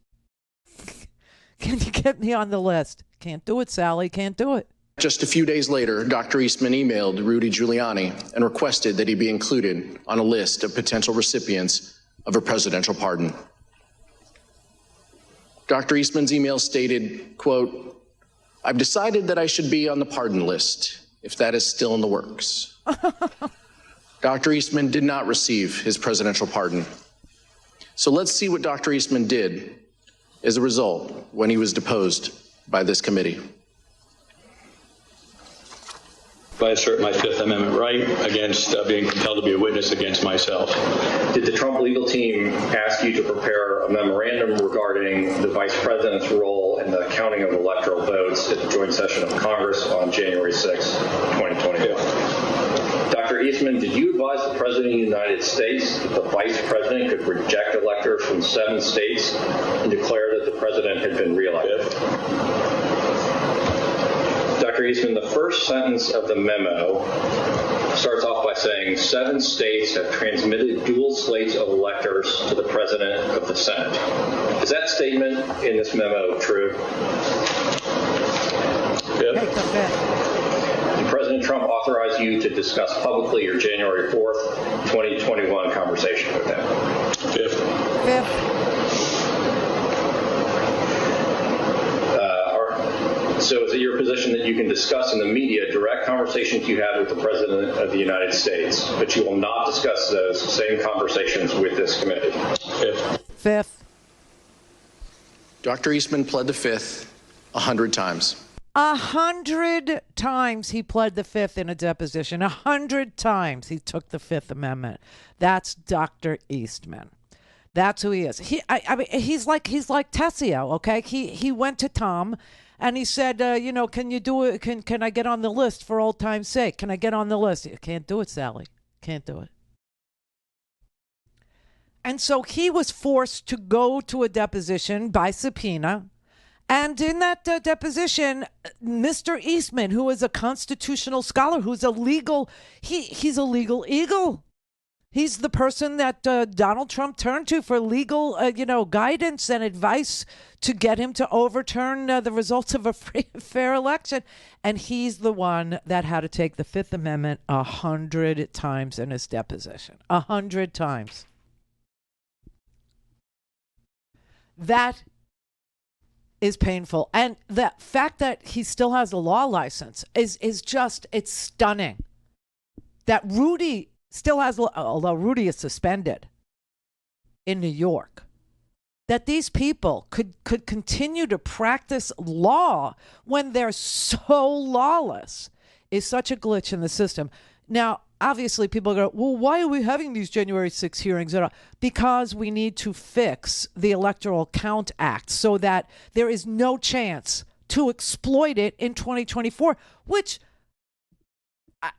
Can you get me on the list? Can't do it, Sally. Can't do it. Just a few days later, Dr. Eastman emailed Rudy Giuliani and requested that he be included on a list of potential recipients of a presidential pardon. Dr. Eastman's email stated, quote, I've decided that I should be on the pardon list, if that is still in the works. Dr. Eastman did not receive his presidential pardon. So let's see what Dr. Eastman did as a result when he was deposed by this committee. I assert my Fifth Amendment right against being compelled to be a witness against myself. Did the Trump legal team ask you to prepare a memorandum regarding the vice president's role in the counting of electoral votes at the joint session of Congress on January 6, 2022? Dr. Eastman, did you advise the President of the United States that the Vice President could reject electors from 7 states and declare that the President had been reelected? Dr. Eastman, the first sentence of the memo starts off by saying 7 states have transmitted dual slates of electors to the President of the Senate. Is that statement in this memo true? Yep. President Trump authorized you to discuss publicly your January 4th, 2021 conversation with him? Fifth. So is it your position that you can discuss in the media direct conversations you had with the President of the United States, but you will not discuss those same conversations with this committee? Fifth. Dr. Eastman pled the Fifth 100 times. 100 times he pled the Fifth in a deposition. 100 times he took the Fifth Amendment. That's Dr. Eastman. That's who he is. He's like Tessio, okay? He went to Tom and he said, can you do it? Can I get on the list for old time's sake? Can I get on the list? You can't do it, Sally. Can't do it. And so he was forced to go to a deposition by subpoena. And in that deposition, Mr. Eastman, who is a constitutional scholar, who's a legal, he's a legal eagle. He's the person that Donald Trump turned to for legal, guidance and advice to get him to overturn the results of a free and fair election. And he's the one that had to take the Fifth Amendment 100 times in his deposition. 100 times. That is painful. And the fact that he still has a law license is just, it's stunning. That Rudy still has, although Rudy is suspended. in New York, that these people could continue to practice law when they're so lawless, is such a glitch in the system. Now, obviously, people go, well, why are we having these January 6 hearings? Because we need to fix the Electoral Count Act so that there is no chance to exploit it in 2024, which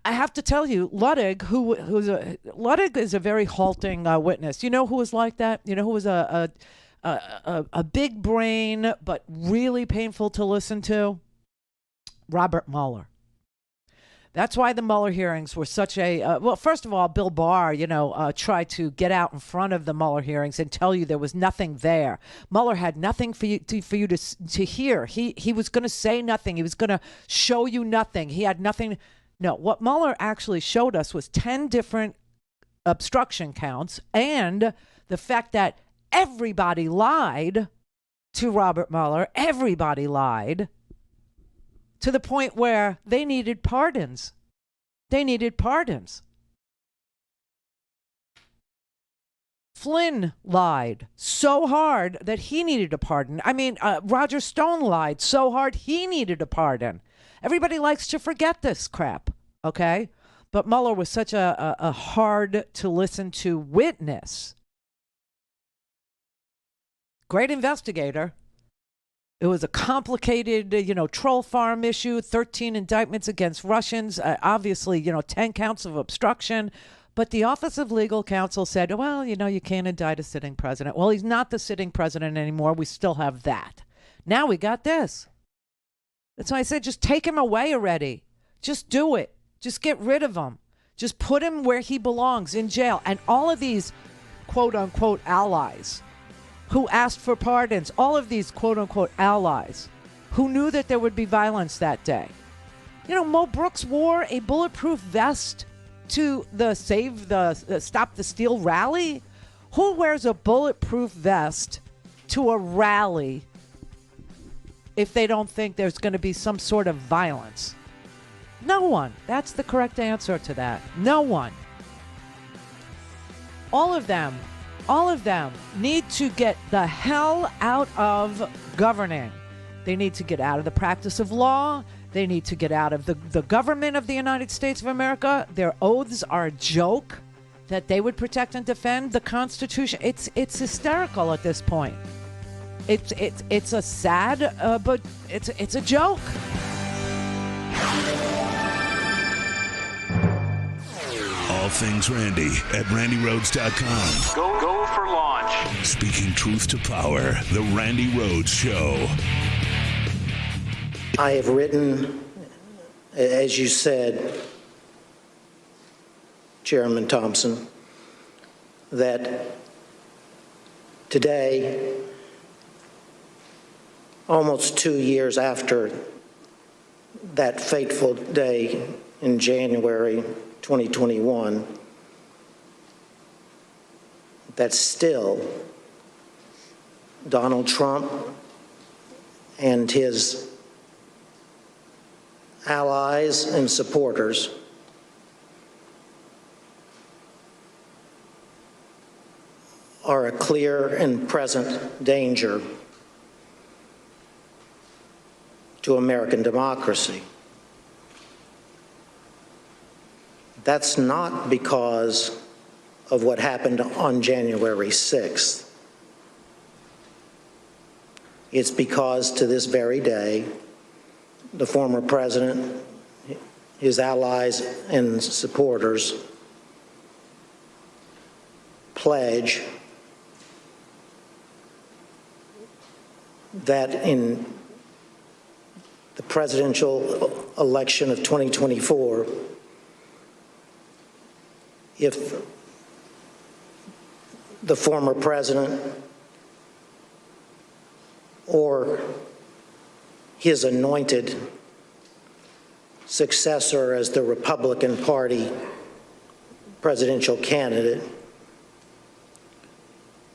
I have to tell you, Ludwig, Ludwig is a very halting witness. You know who was like that? You know who was a big brain but really painful to listen to? Robert Mueller. That's why the Mueller hearings were such a well. First of all, Bill Barr, tried to get out in front of the Mueller hearings and tell you there was nothing there. Mueller had nothing for you to hear. He was going to say nothing. He was going to show you nothing. He had nothing. No, what Mueller actually showed us was 10 different obstruction counts, and the fact that everybody lied to Robert Mueller. Everybody lied. To the point where they needed pardons. They needed pardons. Flynn lied so hard that he needed a pardon. I mean, Roger Stone lied so hard he needed a pardon. Everybody likes to forget this crap, okay? But Mueller was such a hard-to-listen-to witness. Great investigator. It was a complicated, troll farm issue, 13 indictments against Russians, obviously, 10 counts of obstruction. But the Office of Legal Counsel said, well, you can't indict a sitting president. Well, he's not the sitting president anymore. We still have that. Now we got this. That's why I said, just take him away already. Just do it. Just get rid of him. Just put him where he belongs, in jail. And all of these quote-unquote allies who asked for pardons, all of these quote-unquote allies who knew that there would be violence that day. Mo Brooks wore a bulletproof vest to the Stop the Steal rally. Who wears a bulletproof vest to a rally if they don't think there's going to be some sort of violence? No one. That's the correct answer to that. No one. All of them need to get the hell out of governing. They need to get out of the practice of law. They need to get out of the government of the United States of America. Their oaths are a joke that they would protect and defend the Constitution. It's hysterical at this point. It's a sad, but it's a joke. All things Randi at RandiRhodes.com. Go for launch. Speaking truth to power, the Randi Rhodes Show. I have written, as you said, Chairman Thompson, that today, almost 2 years after that fateful day in January 2021, that still Donald Trump and his allies and supporters are a clear and present danger to American democracy. That's not because of what happened on January 6th. It's because to this very day, the former president, his allies and supporters pledge that in the presidential election of 2024, if the former president or his anointed successor as the Republican Party presidential candidate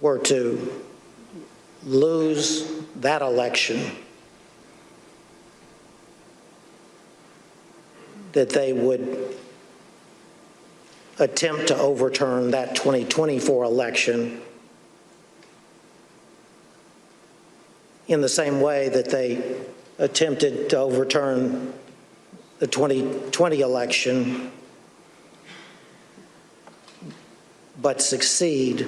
were to lose that election, that they would attempt to overturn that 2024 election in the same way that they attempted to overturn the 2020 election, but succeed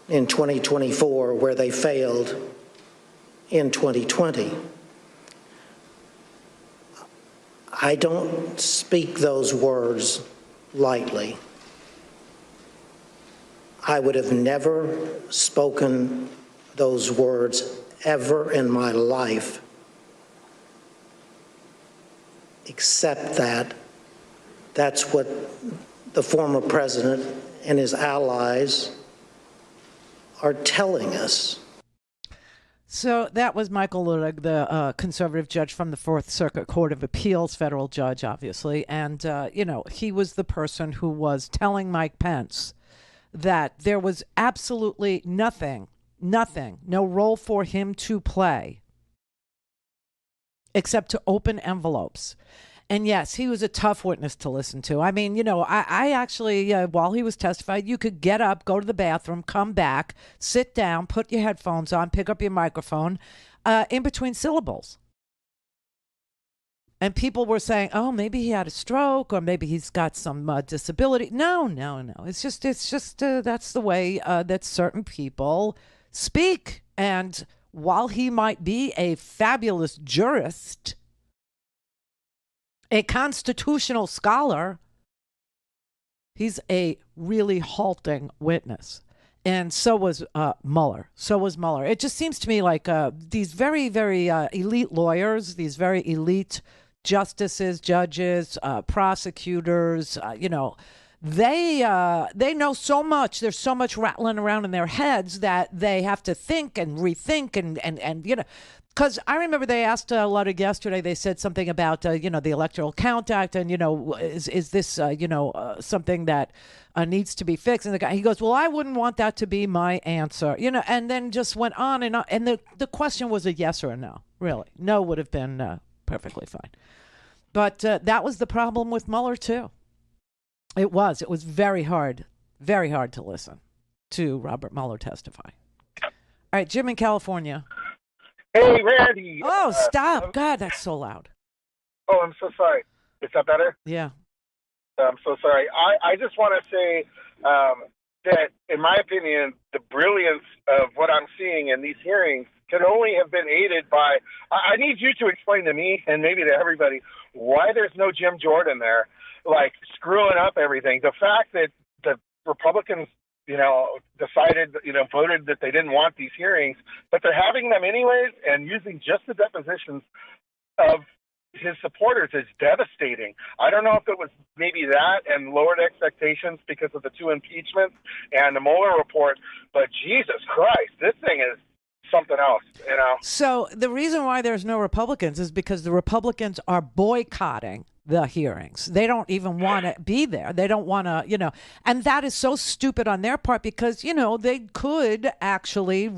in 2024 where they failed in 2020. I don't speak those words lightly. I would have never spoken those words ever in my life, except that that's what the former president and his allies are telling us. So that was Michael Luttig, the conservative judge from the Fourth Circuit Court of Appeals, federal judge, obviously. And, he was the person who was telling Mike Pence that there was absolutely nothing, no role for him to play except to open envelopes. And yes, he was a tough witness to listen to. I mean, I actually, while he was testifying, you could get up, go to the bathroom, come back, sit down, put your headphones on, pick up your microphone in between syllables. And people were saying, oh, maybe he had a stroke or maybe he's got some disability. No. It's just that's the way that certain people speak. And while he might be a fabulous jurist, a constitutional scholar, he's a really halting witness. And so was Mueller. It just seems to me like these very, very elite lawyers, these very elite justices, judges, prosecutors, they know so much. There's so much rattling around in their heads that they have to think and rethink and because I remember they asked Luttig yesterday, they said something about, the Electoral Count Act and, is this, something that needs to be fixed? And the guy, he goes, well, I wouldn't want that to be my answer, and then just went on and on. And the question was a yes or a no, really. No would have been perfectly fine. But that was the problem with Mueller, too. It was very hard to listen to Robert Mueller testify. All right, Jim in California. Hey, Randy. Oh, stop. God, that's so loud. Oh, I'm so sorry. Is that better? Yeah. I'm so sorry. I just want to say that, in my opinion, the brilliance of what I'm seeing in these hearings can only have been aided by, I need you to explain to me and maybe to everybody why there's no Jim Jordan there, like screwing up everything. The fact that the Republicans decided, voted that they didn't want these hearings, but they're having them anyways and using just the depositions of his supporters is devastating. I don't know if it was maybe that and lowered expectations because of the two impeachments and the Mueller report, but Jesus Christ, this thing is something else, So the reason why there's no Republicans is because the Republicans are boycotting the hearings. They don't even want to be there. They don't want to, and that is so stupid on their part because, they could actually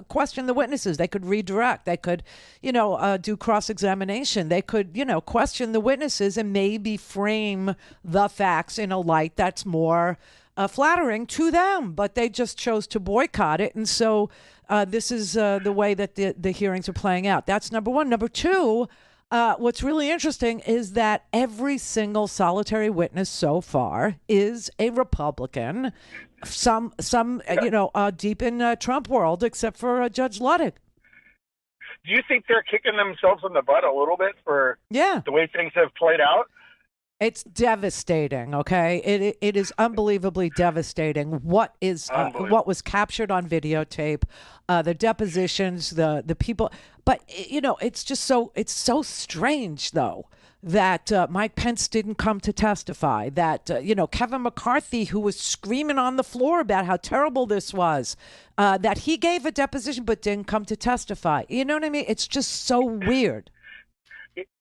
question the witnesses. They could redirect. They could, do cross-examination. They could, question the witnesses and maybe frame the facts in a light that's more flattering to them, but they just chose to boycott it. And so this is the way that the hearings are playing out. That's number one. Number two, what's really interesting is that every single solitary witness so far is a Republican, some deep in Trump world, except for Judge Luttig. Do you think they're kicking themselves in the butt a little bit for the way things have played out? It's devastating, okay? It is unbelievably devastating what was captured on videotape, the depositions, the people. But, it's just it's so strange, though, that Mike Pence didn't come to testify, that, Kevin McCarthy, who was screaming on the floor about how terrible this was, that he gave a deposition but didn't come to testify. You know what I mean? It's just so weird.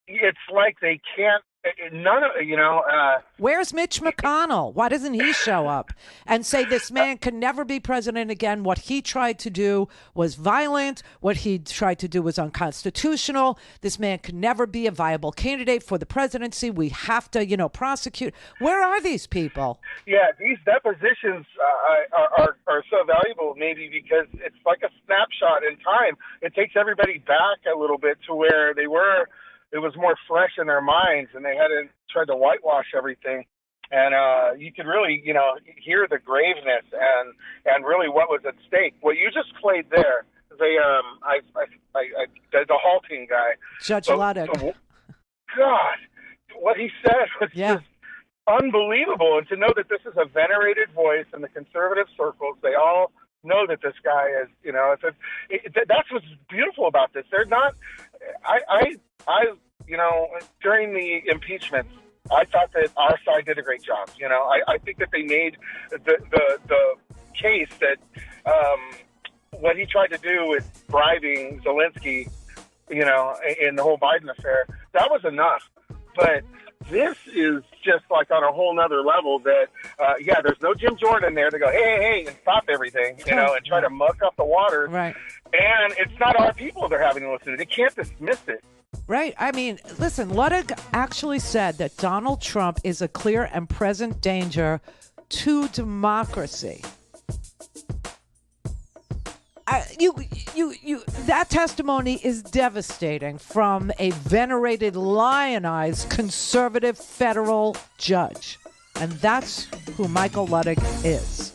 It's like they can't. Where's Mitch McConnell? Why doesn't he show up and say this man can never be president again? What he tried to do was violent. What he tried to do was unconstitutional. This man can never be a viable candidate for the presidency. We have to, prosecute. Where are these people? Yeah, these depositions are so valuable maybe because it's like a snapshot in time. It takes everybody back a little bit to where they were. It was more fresh in their minds, and they hadn't tried to whitewash everything. And you could really, hear the graveness and really what was at stake. What you just played there, the halting guy, Judge Luddick. God, what he said was just unbelievable. And to know that this is a venerated voice in the conservative circles, they all know that this guy is, that's what's beautiful about this. They're not, during the impeachment, I thought that our side did a great job. I think that they made the case that what he tried to do with bribing Zelensky, in the whole Biden affair, that was enough. But this is just like on a whole nother level that, there's no Jim Jordan there to go, hey, and stop everything, and try to muck up the water. Right. And it's not our people they're having to listen to. They can't dismiss it. Right. I mean, listen, Luddick actually said that Donald Trump is a clear and present danger to democracy. That testimony is devastating from a venerated, lionized, conservative federal judge. And that's who Michael Luddick is.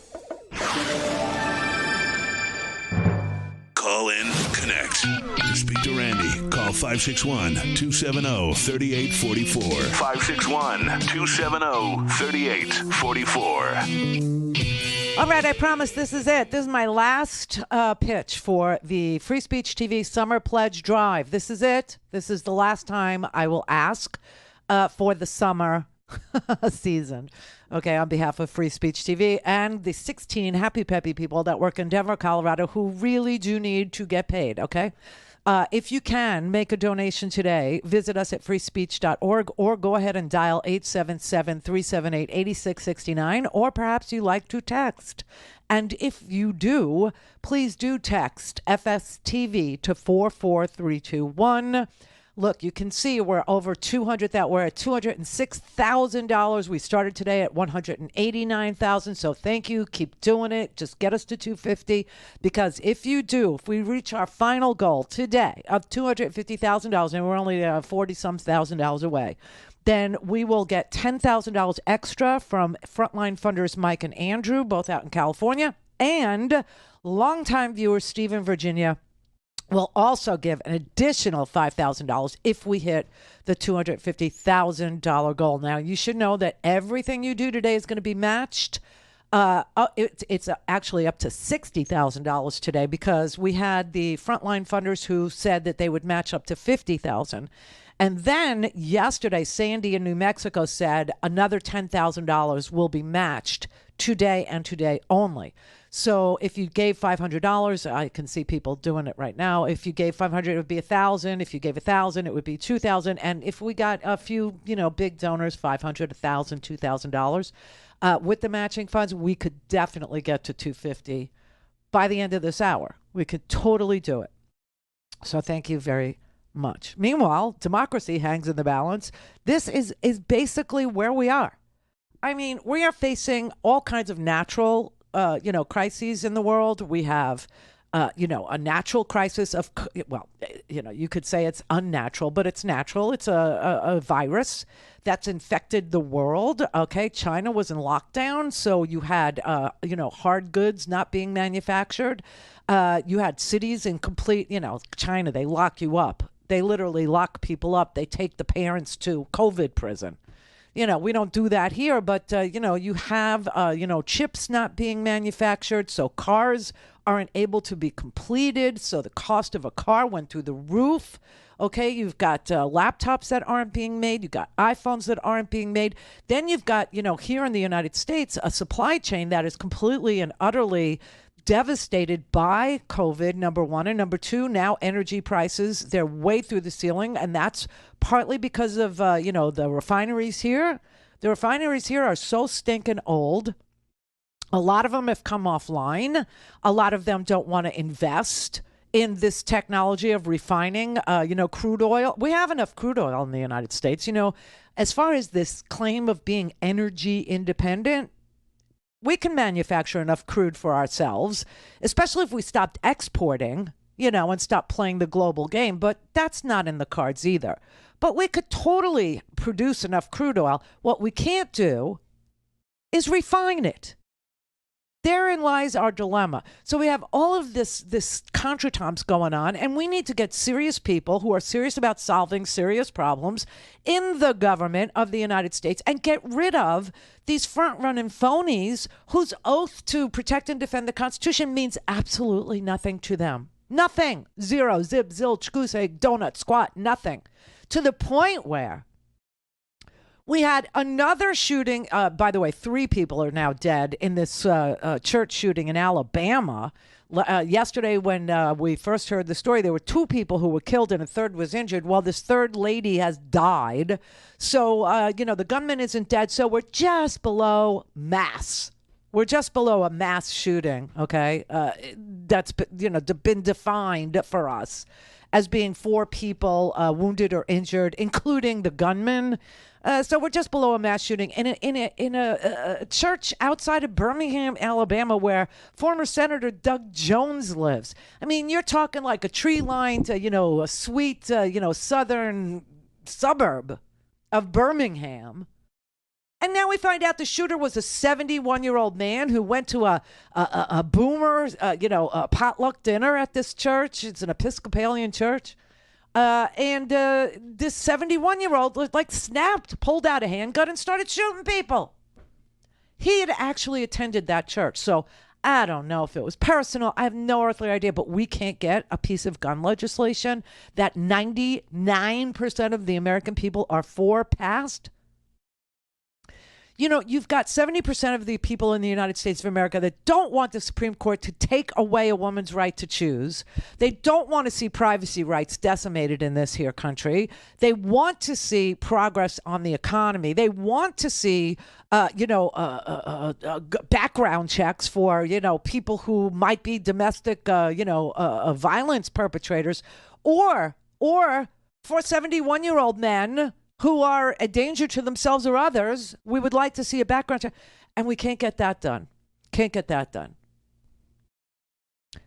Call in, connect. To speak to Randi, call 561-270-3844. 561-270-3844. All right, I promise this is it. This is my last pitch for the Free Speech TV Summer Pledge Drive. This is it. This is the last time I will ask for the summer season. Okay, on behalf of Free Speech TV and the 16 happy peppy people that work in Denver, Colorado, who really do need to get paid, okay? If you can make a donation today, visit us at freespeech.org or go ahead and dial 877-378-8669, or perhaps you like to text. And if you do, please do text FSTV to 44321. Look, you can see we're over 200. That we're at $206,000. We started today at 189,000. So thank you. Keep doing it. Just get us to 250. Because if we reach our final goal today of $250,000, and we're only 40-some thousand dollars away, then we will get $10,000 extra from frontline funders Mike and Andrew, both out in California, and longtime viewer Steve in Virginia. We'll also give an additional $5,000 if we hit the $250,000 goal. Now, you should know that everything you do today is going to be matched. It's actually up to $60,000 today, because we had the frontline funders who said that they would match up to $50,000. And then yesterday, Sandy in New Mexico said another $10,000 will be matched today and today only. So if you gave $500, I can see people doing it right now. If you gave $500, it would be $1,000. If you gave $1,000, it would be $2,000. And if we got a few, big donors, $500, $1,000, $2,000, with the matching funds, we could definitely get to $250 by the end of this hour. We could totally do it. So thank you very much. Meanwhile, democracy hangs in the balance. This is basically where we are. I mean, we are facing all kinds of natural crises in the world. We have, a natural crisis of, you could say it's unnatural, but it's natural. It's a virus that's infected the world. Okay. China was in lockdown. So you had, hard goods not being manufactured. You had cities in complete, China, they lock you up. They literally lock people up. They take the parents to COVID prison. We don't do that here, but, you have, chips not being manufactured. So cars aren't able to be completed. So the cost of a car went through the roof. Okay. You've got laptops that aren't being made. You've got iPhones that aren't being made. Then you've got, here in the United States, a supply chain that is completely and utterly devastated by COVID, number one, and number two, now energy prices, they're way through the ceiling, and that's partly because of the refineries here. The refineries here are so stinking old. A lot of them have come offline. A lot of them don't want to invest in this technology of refining, crude oil. We have enough crude oil in the United States. As far as this claim of being energy independent, We can manufacture enough crude for ourselves, especially if we stopped exporting, and stop playing the global game. But that's not in the cards either. But we could totally produce enough crude oil. What we can't do is refine it. Therein lies our dilemma. So we have all of this contretemps going on, and we need to get serious people who are serious about solving serious problems in the government of the United States and get rid of these front-running phonies whose oath to protect and defend the Constitution means absolutely nothing to them. Nothing. Zero, zip, zilch, goose egg, donut, squat, nothing. To the point where we had another shooting. By the way, 3 people are now dead in this church shooting in Alabama. Yesterday, when we first heard the story, there were 2 people who were killed and a third was injured. Well, this third lady has died. So, the gunman isn't dead. So we're just below mass. We're just below a mass shooting, okay? That's, been defined for us as being 4 people wounded or injured, including the gunman. So we're just below a mass shooting in a church outside of Birmingham, Alabama, where former Senator Doug Jones lives. I mean, you're talking like a tree-lined, a sweet, southern suburb of Birmingham. And now we find out the shooter was a 71-year-old man who went to a boomer, a potluck dinner at this church. It's an Episcopalian church. And this 71-year-old snapped, pulled out a handgun and started shooting people. He had actually attended that church. So I don't know if it was personal. I have no earthly idea, but we can't get a piece of gun legislation that 99% of the American people are for passed. You've got 70% of the people in the United States of America that don't want the Supreme Court to take away a woman's right to choose. They don't want to see privacy rights decimated in this here country. They want to see progress on the economy. They want to see, background checks for, people who might be domestic, violence perpetrators, or for 71-year-old men who are a danger to themselves or others. We would like to see a background check, and we can't get that done. Can't get that done.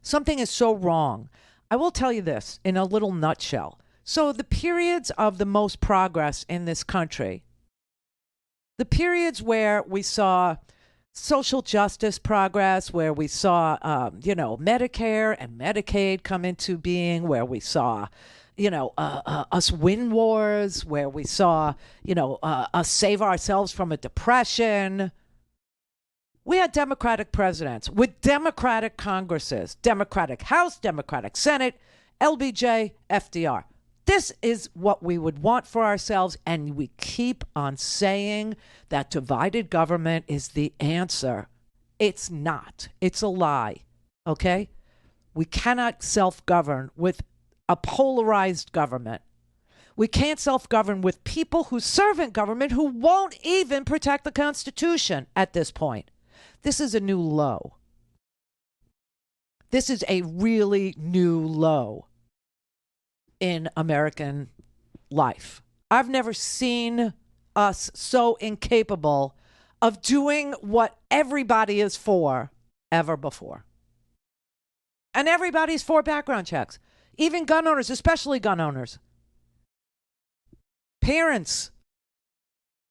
Something is so wrong. I will tell you this in a little nutshell. So the periods of the most progress in this country, the periods where we saw social justice progress, where we saw, Medicare and Medicaid come into being, where we saw us win wars, where we saw, us save ourselves from a depression. We had Democratic presidents with Democratic Congresses, Democratic House, Democratic Senate, LBJ, FDR. This is what we would want for ourselves, and we keep on saying that divided government is the answer. It's not. It's a lie, okay? We cannot self-govern with a polarized government. We can't self-govern with people who serve in government who won't even protect the Constitution at this point. This is a new low. This is a really new low in American life. I've never seen us so incapable of doing what everybody is for ever before. And everybody's for background checks. Even gun owners, especially gun owners. Parents.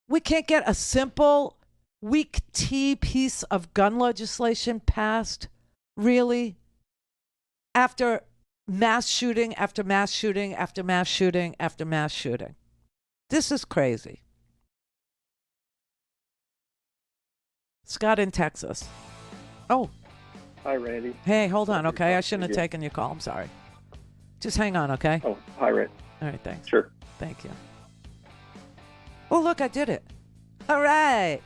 We can't get a simple weak tea piece of gun legislation passed, really, after mass shooting after mass shooting after mass shooting after mass shooting. This is crazy. Scott in Texas. Oh. Hi, Randy. Hey, hold on, okay? I shouldn't have taken your call. I'm sorry. Just hang on, okay? Oh, hi, Randy. All right, thanks. Sure. Thank you. Oh, look, I did it. All right.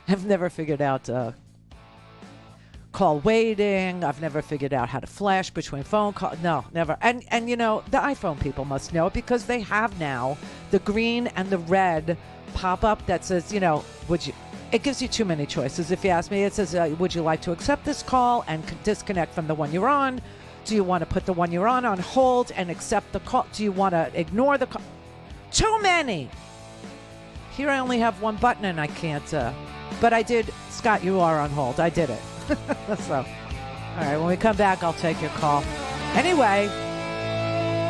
I've never figured out call waiting. I've never figured out how to flash between phone calls. No, never. And the iPhone people must know it because they have now the green and the red pop-up that says, would you... It gives you too many choices. If you ask me, it says, would you like to accept this call and disconnect from the one you're on? Do you want to put the one you're on hold and accept the call? Do you want to ignore the call? Too many. Here I only have one button and I can't But I did, Scott, you are on hold. I did it. So, all right, when we come back, I'll take your call. Anyway,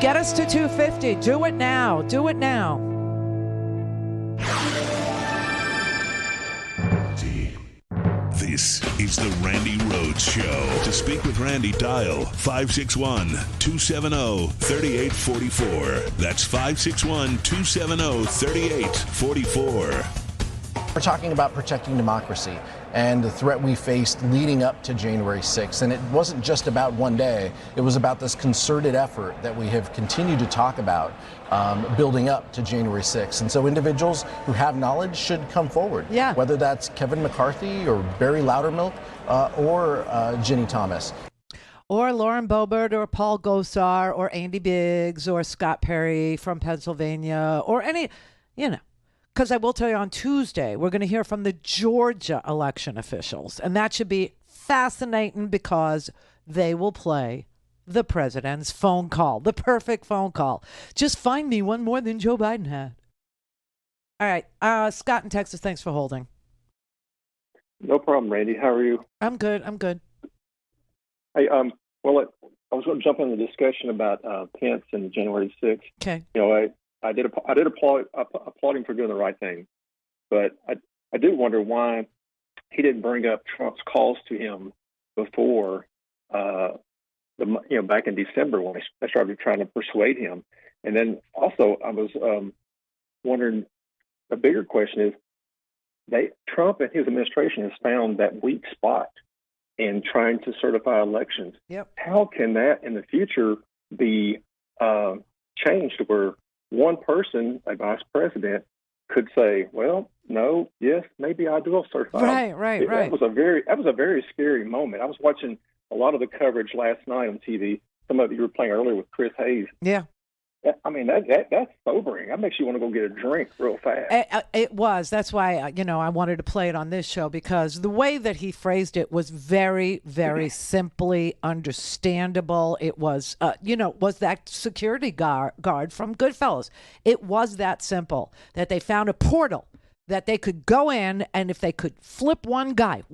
get us to 250. Do it now. Do it now. This is the Randi Rhodes Show. To speak with Randi, dial 561-270-3844. That's 561-270-3844. We're talking about protecting democracy and the threat we faced leading up to January 6th. And it wasn't just about one day. It was about this concerted effort that we have continued to talk about building up to January 6th. And so individuals who have knowledge should come forward. Yeah. Whether that's Kevin McCarthy or Barry Loudermilk or Ginny Thomas. Or Lauren Boebert or Paul Gosar or Andy Biggs or Scott Perry from Pennsylvania or any, Because I will tell you on Tuesday, we're going to hear from the Georgia election officials. And that should be fascinating because they will play the president's phone call, the perfect phone call. Just find me one more than Joe Biden had. All right. Scott in Texas, thanks for holding. No problem, Randy. How are you? I'm good. Hey, I was going to jump in the discussion about Pence and January 6th. Okay. I did applaud him for doing the right thing, but I do wonder why he didn't bring up Trump's calls to him before, back in December when I started trying to persuade him. And then also I was wondering, the bigger question is, Trump and his administration has found that weak spot in trying to certify elections. Yep. How can that in the future be changed where one person, a vice president, could say, "Well, no, yes, maybe I do certify." Right. That was a very scary moment. I was watching a lot of the coverage last night on TV. Some of you were playing earlier with Chris Hayes. Yeah. I mean, that's sobering. That makes you want to go get a drink real fast. It was. That's why, I wanted to play it on this show because the way that he phrased it was very, very simply understandable. It was, was that security guard from Goodfellas. It was that simple, that they found a portal that they could go in, and if they could flip one guy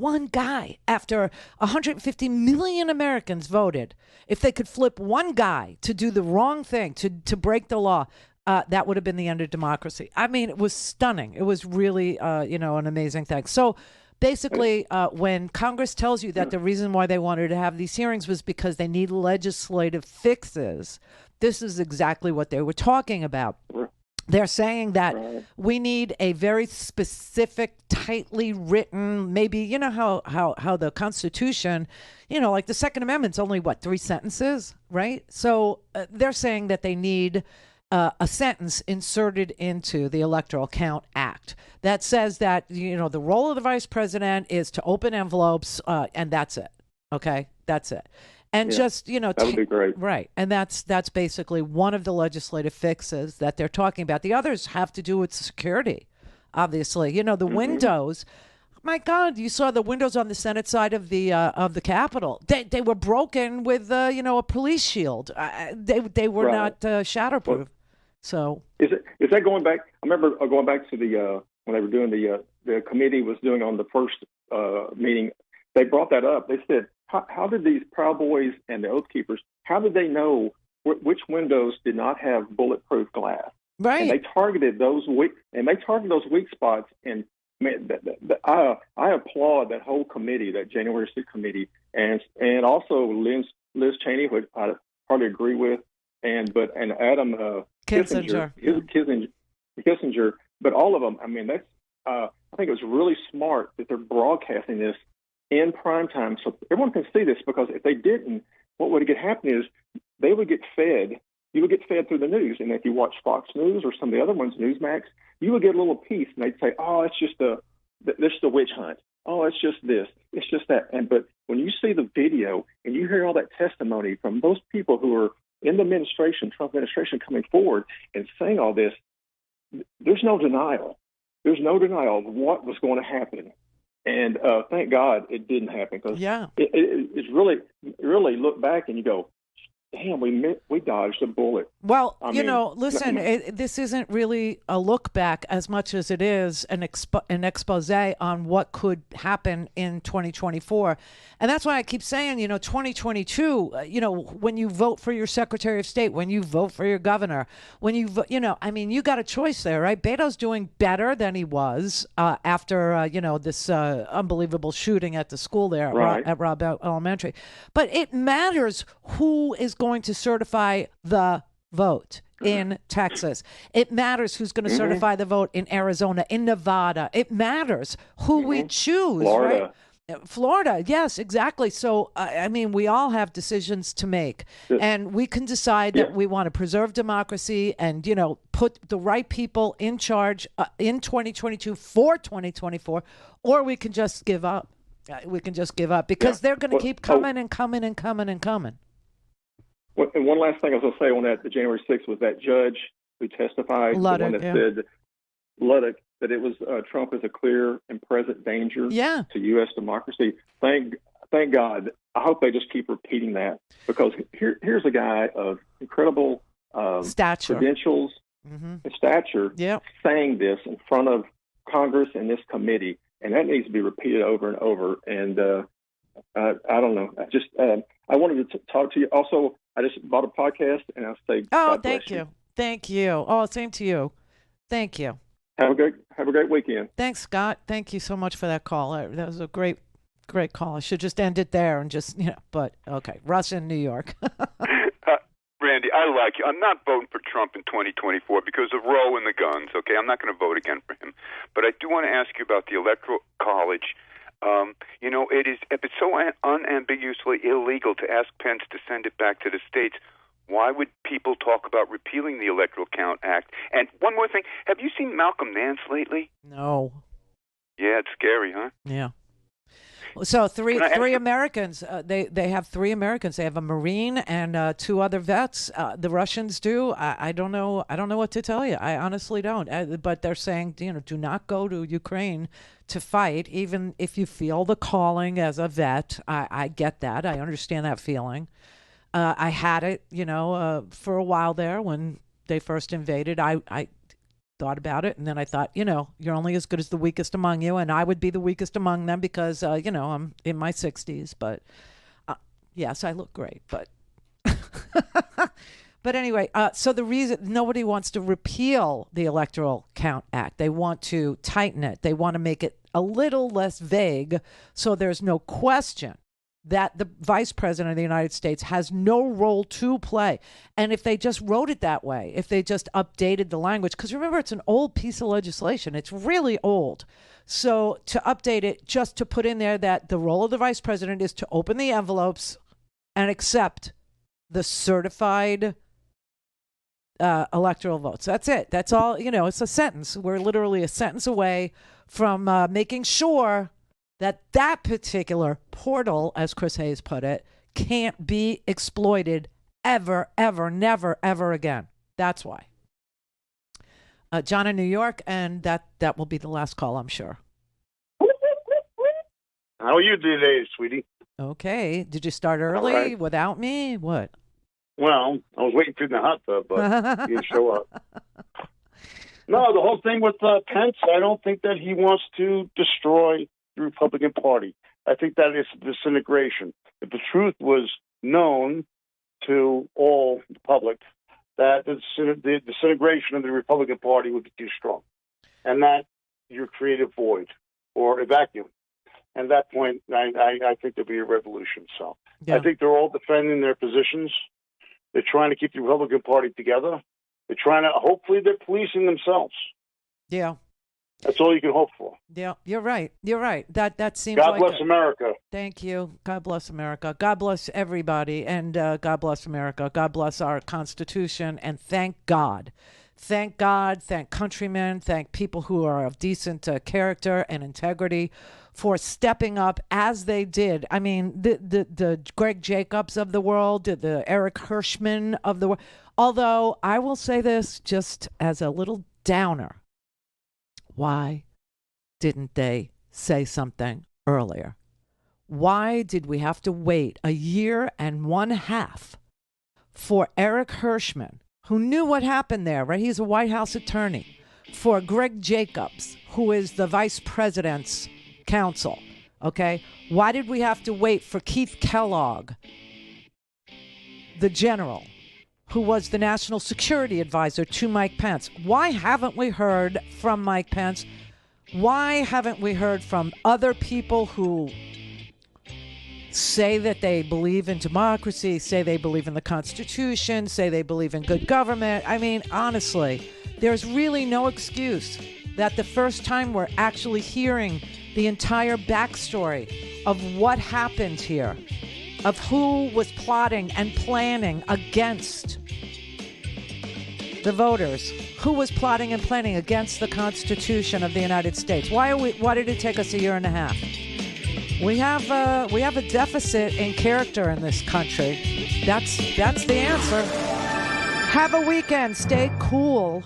after 150 million Americans voted, if they could flip one guy to do the wrong thing, to break the law, that would have been the end of democracy. I mean, it was stunning. It was really, an amazing thing. So basically, when Congress tells you that the reason why they wanted to have these hearings was because they need legislative fixes, this is exactly what they were talking about. They're saying that we need a very specific, tightly written, maybe, how the Constitution, like the Second Amendment's only, 3 sentences, right? So they're saying that they need a sentence inserted into the Electoral Count Act that says that, the role of the vice president is to open envelopes, and that's it. Okay? That's it. And that would be great. Right. And that's basically one of the legislative fixes that they're talking about. The others have to do with security, obviously. The windows. My God, you saw the windows on the Senate side of the Capitol. They were broken with a police shield. They were not shatterproof. So is that going back? I remember going back to the when they were doing the committee was doing on the first meeting. They brought that up. They said, how did these Proud Boys and the Oath Keepers, how did they know which windows did not have bulletproof glass? Right. And they targeted those weak spots. And man, I applaud that whole committee, that January 6th committee, and also Liz Cheney, who I hardly agree with, and Adam Kissinger, but all of them. I mean, that's I think it was really smart that they're broadcasting this in prime time so everyone can see this, because if they didn't, what would happen is they would get fed. You would get fed through the news, and if you watch Fox News or some of the other ones, Newsmax, you would get a little piece, and they'd say, "Oh, it's just a witch hunt. Oh, it's just this. It's just that." But when you see the video and you hear all that testimony from those people who are in the administration, Trump administration, coming forward and saying all this, there's no denial. There's no denial of what was going to happen. And thank God it didn't happen, because it's really look back and you go, damn, we dodged a bullet. Well, I you mean, know, listen, this isn't really a look back as much as it is an expose on what could happen in 2024. And that's why I keep saying, 2022, when you vote for your Secretary of State, when you vote for your governor, when you vote, you got a choice there, right? Beto's doing better than he was after, this unbelievable shooting at the school there at Robb Elementary. But it matters who is going to certify the vote in Texas. It matters who's going to certify the vote in Arizona, in Nevada. It matters who we choose, Florida. right? Florida, yes, exactly. So, we all have decisions to make, and we can decide that we want to preserve democracy and, put the right people in charge in 2022 for 2024, or we can just give up. We can just give up because they're going to keep coming and coming and coming and coming. And one last thing I was going to say on that, the January 6th, was that judge who testified, the one that said, Luddick, that it was Trump is a clear and present danger to U.S. democracy. Thank God. I hope they just keep repeating that, because here's a guy of incredible stature, credentials, and stature, saying this in front of Congress and this committee, and that needs to be repeated over and over. And I don't know. I wanted to talk to you. Also, I just bought a podcast, and I'll say, God bless you. Thank you. Oh, same to you. Thank you. Have a great weekend. Thanks, Scott. Thank you so much for that call. That was a great call. I should just end it there and just, but okay. Russ in New York. Randy, I like you. I'm not voting for Trump in 2024 because of Roe and the guns, okay? I'm not going to vote again for him. But I do want to ask you about the Electoral College. If it's so unambiguously illegal to ask Pence to send it back to the states, why would people talk about repealing the Electoral Count Act? And one more thing, have you seen Malcolm Nance lately? No. Yeah, it's scary, huh? Yeah. So three Americans. They have 3 Americans. They have a Marine and 2 other vets. The Russians do. I don't know. I don't know what to tell you. I honestly don't. But they're saying, do not go to Ukraine to fight, even if you feel the calling as a vet. I get that. I understand that feeling. I had it, for a while there when they first invaded. I thought about it, and then I thought, you're only as good as the weakest among you, and I would be the weakest among them because, I'm in my 60s. But yes, I look great. But but anyway, so the reason nobody wants to repeal the Electoral Count Act, they want to tighten it. They want to make it a little less vague, so there's no question that the vice president of the United States has no role to play. And if they just wrote it that way, if they just updated the language, because remember, it's an old piece of legislation. It's really old. So to update it, just to put in there that the role of the vice president is to open the envelopes and accept the certified electoral votes. That's it. That's all. It's a sentence. We're literally a sentence away from making sure that particular portal, as Chris Hayes put it, can't be exploited ever, ever, never, ever again. That's why. John in New York, and that will be the last call, I'm sure. How are you today, sweetie? Okay. Did you start early without me? What? Well, I was waiting for you in the hot tub, but you didn't show up. No, the whole thing with Pence, I don't think that he wants to destroy the Republican Party. I think that is disintegration. If the truth was known to all the public, that the disintegration of the Republican Party would be too strong, and that you create a void or a vacuum. And at that point, I think there'll be a revolution. So I think they're all defending their positions. They're trying to keep the Republican Party together. Hopefully they're policing themselves. Yeah. That's all you can hope for. Yeah, you're right. You're right. That seems God like bless America. Thank you. God bless America. God bless everybody. And God bless America. God bless our Constitution. And thank God. Thank God. Thank countrymen. Thank people who are of decent character and integrity for stepping up as they did. I mean, the Greg Jacobs of the world, the Eric Hirschman of the world. Although I will say this just as a little downer. Why didn't they say something earlier? Why did we have to wait 1.5 years for Eric Hirschman, who knew what happened there, right? He's a White House attorney. For Greg Jacobs, who is the vice president's counsel, okay? Why did we have to wait for Keith Kellogg, the general, who was the national security advisor to Mike Pence? Why haven't we heard from Mike Pence? Why haven't we heard from other people who say that they believe in democracy, say they believe in the Constitution, say they believe in good government? I mean, honestly, there's really no excuse that the first time we're actually hearing the entire backstory of what happened here, of who was plotting and planning against the voters, who was plotting and planning against the Constitution of the United States. Why did it take us a year and a half? We have a deficit in character in this country. That's the answer. Have a weekend. Stay cool.